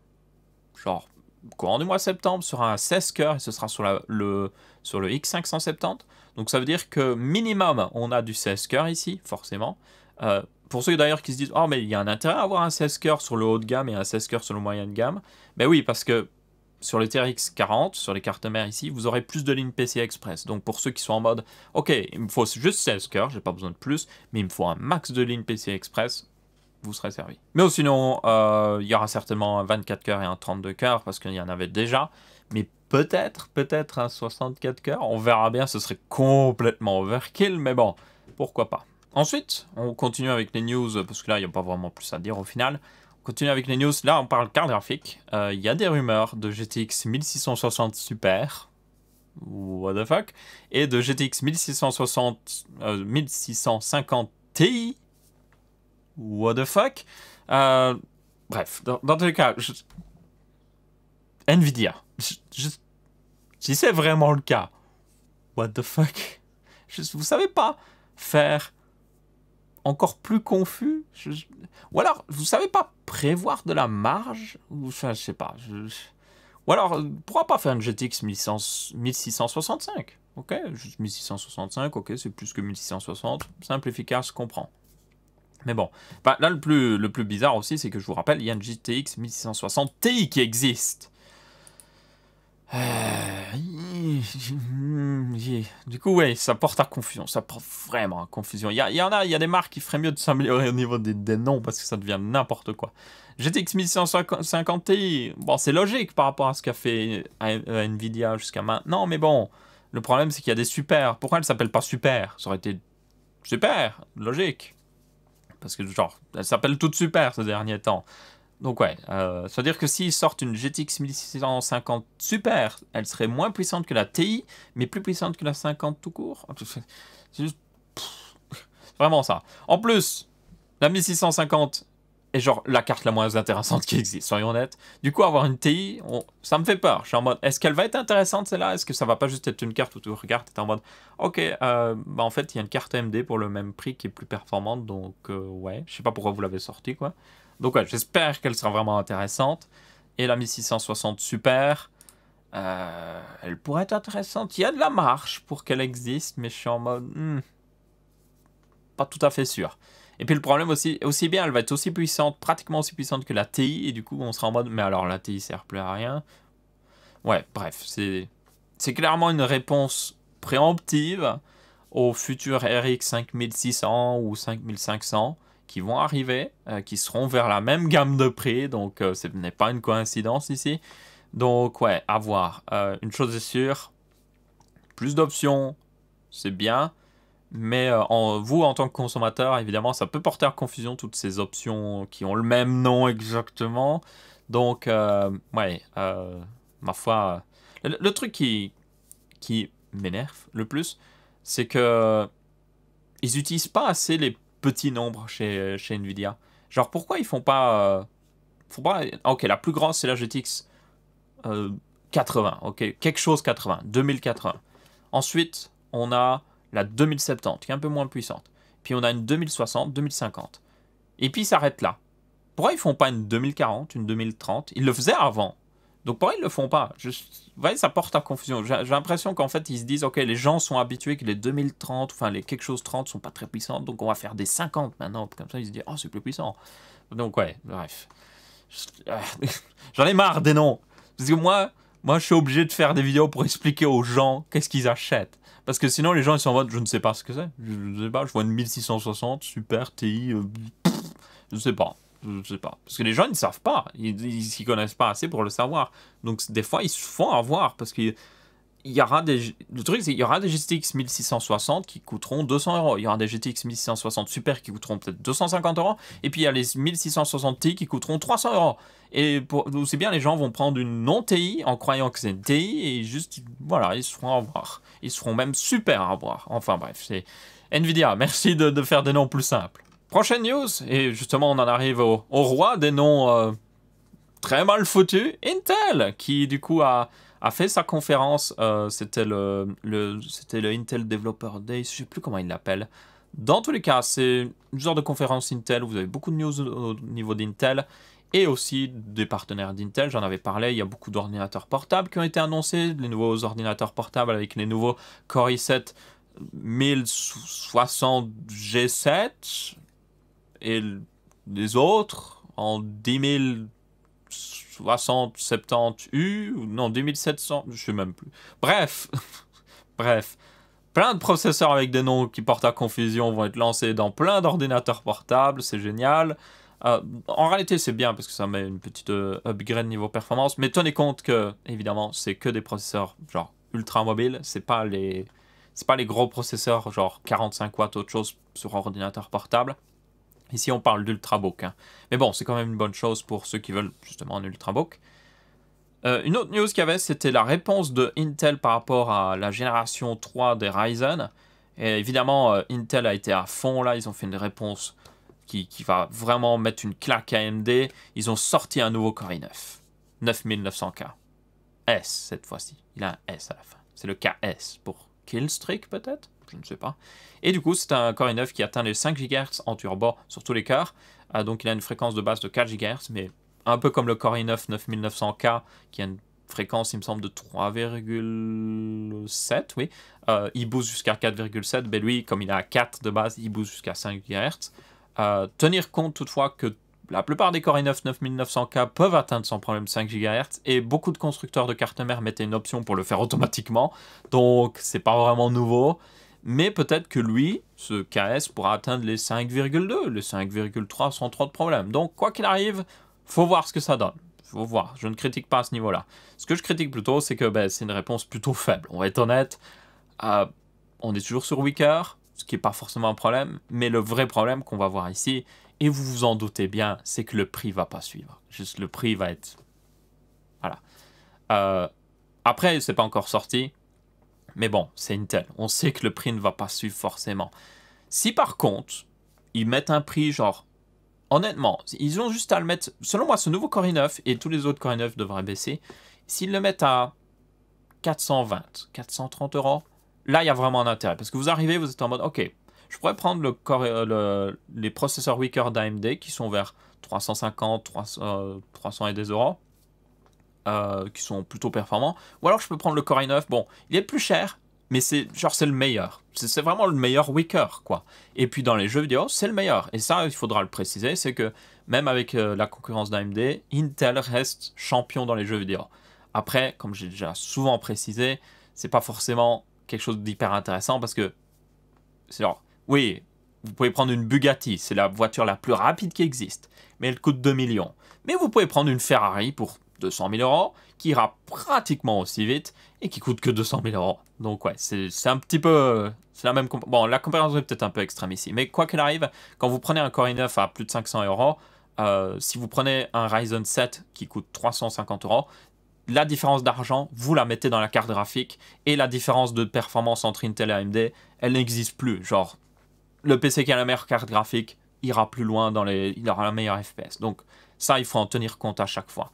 genre courant du mois de septembre sera à 16 cœurs et ce sera sur le X570. Donc ça veut dire que minimum on a du 16 cœurs ici, forcément. Pour ceux d'ailleurs qui se disent « Oh mais il y a un intérêt à avoir un 16 cœurs sur le haut de gamme et un 16 cœurs sur le moyen de gamme », ben oui, parce que sur les TRX 40, sur les cartes mères ici, vous aurez plus de lignes PCI Express. Donc pour ceux qui sont en mode « Ok, il me faut juste 16 cœurs, j'ai pas besoin de plus, mais il me faut un max de lignes PCI Express », vous serez servi. Mais sinon, il y aura certainement un 24 cœurs et un 32 cœurs, parce qu'il y en avait déjà. Mais peut-être un 64 cœurs, on verra bien, ce serait complètement overkill, mais bon, pourquoi pas. Ensuite, on continue avec les news, parce que là, il n'y a pas vraiment plus à dire au final. On continue avec les news, là on parle carte graphique. Il y a des rumeurs de GTX 1660 Super, what the fuck, et de GTX 1650 Ti, what the fuck. Bref, dans tous les cas, Nvidia, si c'est vraiment le cas, what the fuck, vous savez pas faire encore plus confus, ou alors vous savez pas prévoir de la marge, ou enfin, je sais pas, ou alors pourquoi pas faire une GTX 1665, ok, juste 1665, ok, c'est plus que 1660, simple, efficace, comprend. Mais bon, bah, là le plus bizarre aussi, c'est que je vous rappelle, il y a une GTX 1660 Ti qui existe. Du coup, ouais, ça porte à confusion. Ça porte vraiment à confusion. Il y a des marques qui feraient mieux de s'améliorer au niveau des noms parce que ça devient n'importe quoi. GTX 1650 Ti, bon, c'est logique par rapport à ce qu'a fait Nvidia jusqu'à maintenant, mais bon, le problème c'est qu'il y a des super. Pourquoi elle s'appelle pas super? Ça aurait été super, logique. Parce que, genre, elle s'appelle toute super ces derniers temps. Donc ouais, ça veut dire que s'ils sortent une GTX 1650 Super, elle serait moins puissante que la TI, mais plus puissante que la 50 tout court. C'est juste... vraiment ça. En plus, la 1650 est genre la carte la moins intéressante qui existe, soyons honnêtes. Du coup, avoir une TI, ça me fait peur. Je suis en mode, est-ce qu'elle va être intéressante celle-là? Est-ce que ça va pas juste être une carte où tu regardes et t'es en mode, ok, bah en fait, il y a une carte AMD pour le même prix qui est plus performante, donc ouais, je sais pas pourquoi vous l'avez sortie, quoi. Donc ouais, j'espère qu'elle sera vraiment intéressante. Et la 1660 Super, elle pourrait être intéressante. Il y a de la marge pour qu'elle existe, mais je suis en mode... pas tout à fait sûr. Et puis le problème aussi bien, elle va être aussi puissante, pratiquement aussi puissante que la TI, et du coup on sera en mode, mais alors la TI sert plus à rien. Ouais, bref, c'est clairement une réponse préemptive aux futurs RX 5600 ou 5500 qui vont arriver, qui seront vers la même gamme de prix, donc ce n'est pas une coïncidence ici. Donc ouais, à voir. Une chose est sûre, plus d'options, c'est bien. Mais vous, en tant que consommateur, évidemment, ça peut porter à confusion toutes ces options qui ont le même nom exactement. Donc, ouais, ma foi, le truc qui m'énerve le plus, c'est que ils n'utilisent pas assez les petits nombres chez Nvidia. Genre, pourquoi ils font pas... ok, la plus grande, c'est la GTX 80, ok, quelque chose 80, 2080. Ensuite, on a la 2070, qui est un peu moins puissante. Puis on a une 2060, 2050. Et puis ils s'arrêtent là. Pourquoi ils font pas une 2040, une 2030? Ils le faisaient avant. Donc pourquoi ils le font pas? Vous voyez, ça porte à confusion. J'ai l'impression qu'en fait, ils se disent, ok, les gens sont habitués que les 2030, enfin les quelque chose 30 sont pas très puissantes, donc on va faire des 50 maintenant. Comme ça, ils se disent, oh, c'est plus puissant. Donc ouais, bref. J'en ai marre des noms. Parce que moi, je suis obligé de faire des vidéos pour expliquer aux gens qu'est-ce qu'ils achètent. Parce que sinon, les gens, ils sont en mode, je ne sais pas ce que c'est. Je ne sais pas, je vois une 1660, super, TI, je ne sais pas. Je ne sais pas. Parce que les gens, ils ne savent pas. Ils ne connaissent pas assez pour le savoir. Donc, des fois, ils se font avoir. Parce que le truc, c'est qu'il y aura des GTX 1660 qui coûteront 200 €. Il y aura des GTX 1660 Super qui coûteront peut-être 250 €. Et puis, il y a les 1660 Ti qui coûteront 300 €. Et aussi bien, les gens vont prendre une non-TI en croyant que c'est une TI et juste, voilà, ils se feront avoir. Ils se feront même super avoir. Enfin bref, c'est Nvidia. Merci de faire des noms plus simples. Prochaine news, et justement, on en arrive au roi des noms très mal foutu, Intel, qui du coup a fait sa conférence. C'était c'était le Intel Developer Day, je sais plus comment il l'appelle. Dans tous les cas, c'est une genre de conférence Intel où vous avez beaucoup de news au niveau d'Intel et aussi des partenaires d'Intel. J'en avais parlé, il y a beaucoup d'ordinateurs portables qui ont été annoncés, les nouveaux ordinateurs portables avec les nouveaux Core i7 1060 G7 et les autres en 1060 70U, ou non 2700, je sais même plus. Bref, bref. Plein de processeurs avec des noms qui portent à confusion vont être lancés dans plein d'ordinateurs portables, c'est génial. En réalité, c'est bien parce que ça met une petite upgrade niveau performance, mais tenez compte que, évidemment, c'est que des processeurs genre ultra mobiles, c'est pas les gros processeurs genre 45 watts, autre chose sur ordinateur portable. Ici, on parle d'ultrabook, hein. Mais bon, c'est quand même une bonne chose pour ceux qui veulent justement un ultrabook. Une autre news qu'il y avait, c'était la réponse de Intel par rapport à la génération 3 des Ryzen. Et évidemment, Intel a été à fond là, ils ont fait une réponse qui va vraiment mettre une claque à AMD. Ils ont sorti un nouveau Core i9, 9900K. S cette fois-ci, il a un S à la fin. C'est le KS pour Killstreak peut-être, je ne sais pas. Et du coup, c'est un Core i9 qui atteint les 5 GHz en turbo sur tous les cœurs. Donc il a une fréquence de base de 4 GHz, mais un peu comme le Core i9 9900K, qui a une fréquence, il me semble, de 3,7, oui. Il booste jusqu'à 4,7, mais lui, comme il a 4 de base, il booste jusqu'à 5 GHz. Tenir compte toutefois que la plupart des Core i9 9900K peuvent atteindre sans problème 5 GHz, et beaucoup de constructeurs de cartes mères mettaient une option pour le faire automatiquement, donc c'est pas vraiment nouveau. Mais peut-être que lui, ce KS, pourra atteindre les 5,2, les 5,3 sans trop de problème. Donc quoi qu'il arrive, faut voir ce que ça donne. Faut voir. Je ne critique pas à ce niveau-là. Ce que je critique plutôt, c'est que c'est une réponse plutôt faible. On va être honnête. On est toujours sur Weaker, ce qui n'est pas forcément un problème. Mais le vrai problème qu'on va voir ici, et vous vous en doutez bien, c'est que le prix va pas suivre. Juste le prix va être... Voilà. Après, c'est pas encore sorti. Mais bon, c'est Intel. On sait que le prix ne va pas suivre forcément. Si par contre, ils mettent un prix genre... Honnêtement, ils ont juste à le mettre... Selon moi, ce nouveau Core i9 et tous les autres Core i9 devraient baisser. S'ils le mettent à 420, 430 €, là, il y a vraiment un intérêt. Parce que vous arrivez, vous êtes en mode, ok, je pourrais prendre les processeurs Weaker d'AMD qui sont vers 350, 300 et des euros, qui sont plutôt performants. Ou alors, je peux prendre le Core i9. Bon, il est plus cher, mais c'est le meilleur. C'est vraiment le meilleur Weaker, quoi. Et puis dans les jeux vidéo, c'est le meilleur. Et ça, il faudra le préciser, c'est que même avec la concurrence d'AMD, Intel reste champion dans les jeux vidéo. Après, comme j'ai déjà souvent précisé, c'est pas forcément quelque chose d'hyper intéressant parce que c'est genre, oui, vous pouvez prendre une Bugatti, c'est la voiture la plus rapide qui existe, mais elle coûte 2 millions. Mais vous pouvez prendre une Ferrari pour 200 000 €, qui ira pratiquement aussi vite et qui coûte que 200 000 €. Donc ouais, c'est un petit peu... C'est la même... Bon, la comparaison est peut-être un peu extrême ici, mais quoi qu'il arrive, quand vous prenez un Core i9 à plus de 500 €, si vous prenez un Ryzen 7 qui coûte 350 €, la différence d'argent, vous la mettez dans la carte graphique, et la différence de performance entre Intel et AMD, elle n'existe plus. Genre, le PC qui a la meilleure carte graphique ira plus loin, il aura la meilleure FPS. Donc ça, il faut en tenir compte à chaque fois.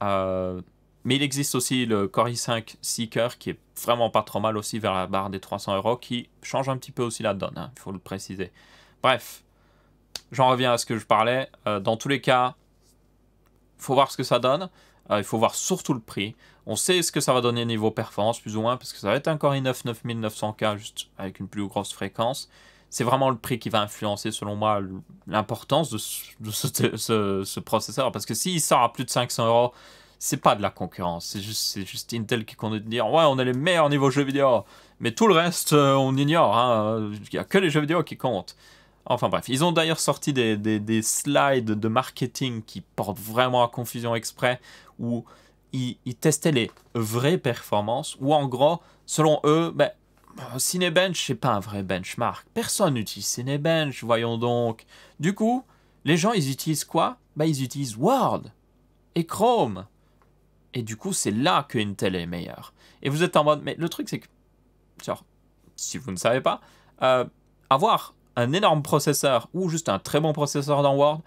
Mais il existe aussi le Core i5 Seeker qui est vraiment pas trop mal aussi vers la barre des 300 €, qui change un petit peu aussi la donne, hein, il faut le préciser. Bref, j'en reviens à ce que je parlais. Dans tous les cas, il faut voir ce que ça donne. Il faut voir surtout le prix. On sait ce que ça va donner niveau performance, plus ou moins, parce que ça va être un Core i9 9900K, juste avec une plus grosse fréquence. C'est vraiment le prix qui va influencer, selon moi, l'importance de ce processeur. Parce que s'il sort à plus de 500 €, c'est pas de la concurrence. C'est juste Intel qui compte dire, ouais, on est les meilleurs niveau jeux vidéo. Mais tout le reste, on ignore, hein. Il n'y a que les jeux vidéo qui comptent. Enfin bref, ils ont d'ailleurs sorti des slides de marketing qui portent vraiment à confusion exprès, où ils testaient les vraies performances, où en gros, selon eux, Cinebench, c'est pas un vrai benchmark. Personne n'utilise Cinebench, voyons donc. Du coup, les gens, ils utilisent quoi? Ils utilisent Word et Chrome. Et du coup, c'est là que Intel est meilleur. Et vous êtes en mode... Mais le truc, c'est que... Genre, si vous ne savez pas, avoir un énorme processeur ou juste un très bon processeur dans Word,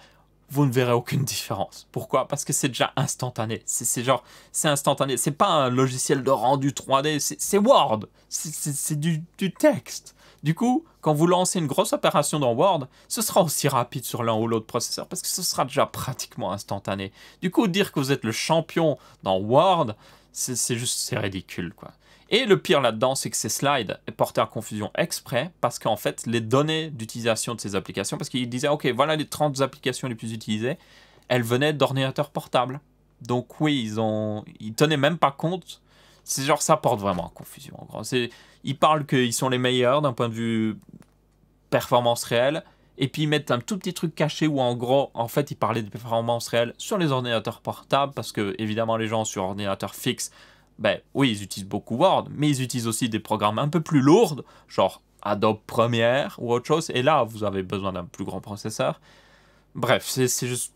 vous ne verrez aucune différence. Pourquoi? Parce que c'est déjà instantané. C'est genre, c'est instantané. C'est pas un logiciel de rendu 3D, c'est Word. C'est du texte. Du coup, quand vous lancez une grosse opération dans Word, ce sera aussi rapide sur l'un ou l'autre processeur parce que ce sera déjà pratiquement instantané. Du coup, dire que vous êtes le champion dans Word, c'est ridicule, quoi. Et le pire là-dedans, c'est que ces slides est porté à confusion exprès parce qu'en fait, les données d'utilisation de ces applications, parce qu'ils disaient, OK, voilà les 30 applications les plus utilisées, elles venaient d'ordinateurs portables. Donc oui, ils tenaient même pas compte. C'est genre, ça porte vraiment à confusion, en gros. Ils parlent qu'ils sont les meilleurs d'un point de vue performance réelle, et puis ils mettent un tout petit truc caché où en gros, en fait, ils parlaient de performance réelle sur les ordinateurs portables, parce que évidemment, les gens sur ordinateurs fixes, ben oui, ils utilisent beaucoup Word, mais ils utilisent aussi des programmes un peu plus lourds, genre Adobe Premiere ou autre chose, et là, vous avez besoin d'un plus grand processeur. Bref, c'est juste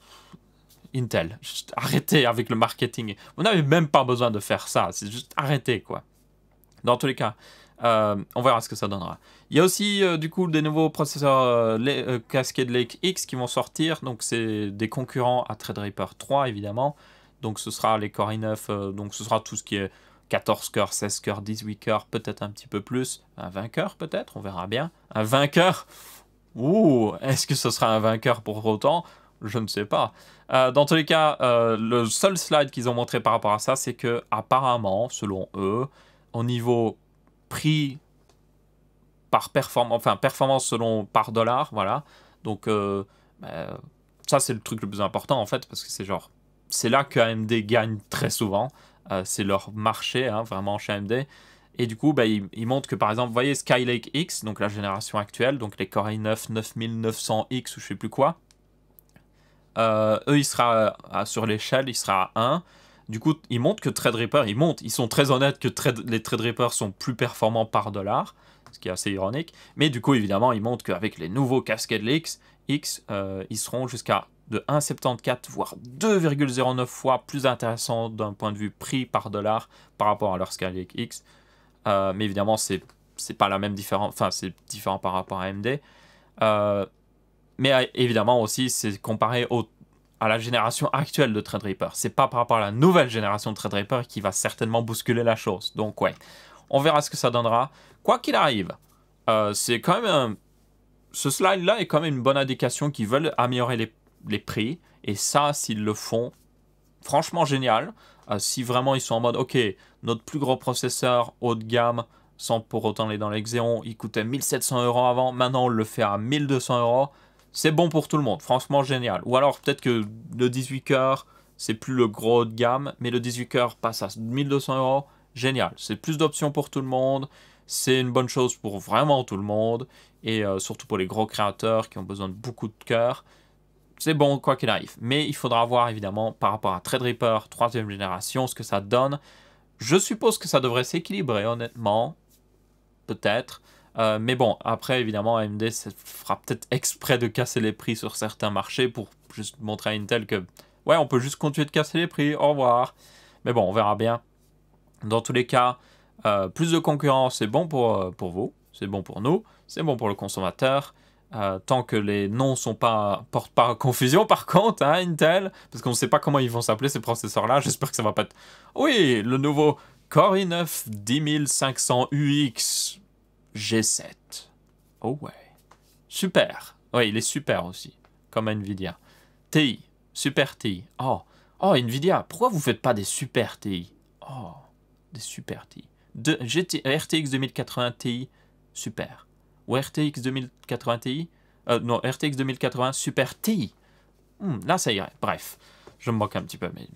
Intel. Juste arrêtez avec le marketing. Vous n'avez même pas besoin de faire ça, c'est juste arrêtez, quoi. Dans tous les cas, on verra ce que ça donnera. Il y a aussi du coup des nouveaux processeurs Cascade Lake X qui vont sortir. Donc c'est des concurrents à Threadripper 3 évidemment. Donc ce sera les Core i9, donc ce sera tout ce qui est 14 cœurs, 16 cœurs, 18 cœurs, peut-être un petit peu plus. Un vainqueur peut-être, on verra bien. Un vainqueur. Ouh, est-ce que ce sera un vainqueur pour autant? Je ne sais pas. Dans tous les cas, le seul slide qu'ils ont montré par rapport à ça, c'est que apparemment, selon eux, au niveau prix par performance, enfin performance selon par dollar, voilà. Donc ça c'est le truc le plus important en fait, parce que c'est genre, c'est là que AMD gagne très souvent. C'est leur marché, hein, vraiment chez AMD. Et du coup, ils montrent que par exemple, vous voyez Skylake X, donc la génération actuelle, donc les Core i9 9900X ou je sais plus quoi. Eux, il sera sur l'échelle, il sera à 1. Du coup, ils montrent que Threadripper, ils sont très honnêtes que les Threadripper sont plus performants par dollar, ce qui est assez ironique. Mais du coup, évidemment, ils montrent qu'avec les nouveaux Cascade X, ils seront jusqu'à de 1,74 voire 2,09 fois plus intéressants d'un point de vue prix par dollar par rapport à leur Skylake X. Mais évidemment, c'est pas la même différence, enfin, c'est différent par rapport à AMD. Mais évidemment aussi, c'est comparé à la génération actuelle de Threadripper. C'est pas par rapport à la nouvelle génération de Threadripper qui va certainement bousculer la chose. Donc ouais, on verra ce que ça donnera. Quoi qu'il arrive, c'est quand même ce slide-là est quand même une bonne indication qu'ils veulent améliorer les prix. Et ça, s'ils le font, franchement génial. Si vraiment ils sont en mode, ok, notre plus gros processeur haut de gamme, sans pour autant aller dans les Xeon, il coûtait 1700 € avant, maintenant on le fait à 1200 €. C'est bon pour tout le monde, franchement génial. Ou alors peut-être que le 18 cœurs, c'est plus le gros haut de gamme, mais le 18 cœurs passe à 1200 €, génial. C'est plus d'options pour tout le monde, c'est une bonne chose pour vraiment tout le monde, et surtout pour les gros créateurs qui ont besoin de beaucoup de cœurs. C'est bon quoi qu'il arrive. Mais il faudra voir évidemment par rapport à Threadripper 3e génération ce que ça donne. Je suppose que ça devrait s'équilibrer honnêtement. Peut-être. Mais bon, après évidemment AMD fera peut-être exprès de casser les prix sur certains marchés pour juste montrer à Intel que ouais, on peut juste continuer de casser les prix, au revoir. Mais bon, on verra bien. Dans tous les cas, plus de concurrence, c'est bon pour vous, c'est bon pour nous, c'est bon pour le consommateur. Tant que les noms portent pas confusion par contre, hein, Intel, parce qu'on ne sait pas comment ils vont s'appeler ces processeurs-là, j'espère que ça va pas être... Oui, le nouveau Core i9 10500UX G7. Oh ouais. Super. Ouais, il est super aussi, comme Nvidia. TI, super TI. Oh, Nvidia, pourquoi vous faites pas des super TI? Oh, des super TI. RTX 2080 Ti, super. Ou RTX 2080 Ti non, RTX 2080 Super Ti. Là, ça irait. Bref, je me moque un petit peu, mais...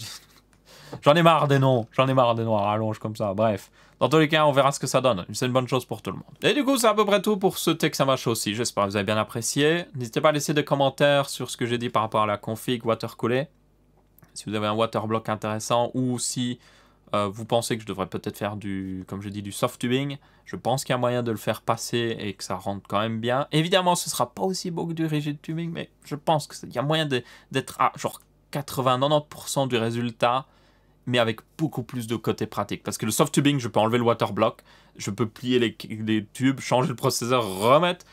J'en ai marre des noms à rallonge comme ça, bref. Dans tous les cas, on verra ce que ça donne. C'est une bonne chose pour tout le monde. Et du coup, c'est à peu près tout pour ce Texamash aussi. J'espère que vous avez bien apprécié. N'hésitez pas à laisser des commentaires sur ce que j'ai dit par rapport à la config watercoolé. Si vous avez un waterblock intéressant ou si vous pensez que je devrais peut-être faire comme je dis, du soft tubing. Je pense qu'il y a moyen de le faire passer et que ça rentre quand même bien. Évidemment, ce sera pas aussi beau que du rigid tubing, mais je pense qu'il y a moyen d'être à genre 80-90% du résultat mais avec beaucoup plus de côté pratique. Parce que le soft tubing, je peux enlever le water block, je peux plier les tubes, changer le processeur, remettre,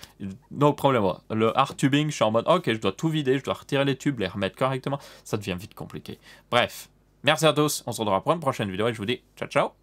no problème. Le hard tubing, je suis en mode, ok, je dois tout vider, je dois retirer les tubes, les remettre correctement, ça devient vite compliqué. Bref, merci à tous, on se retrouvera pour une prochaine vidéo et je vous dis ciao ciao.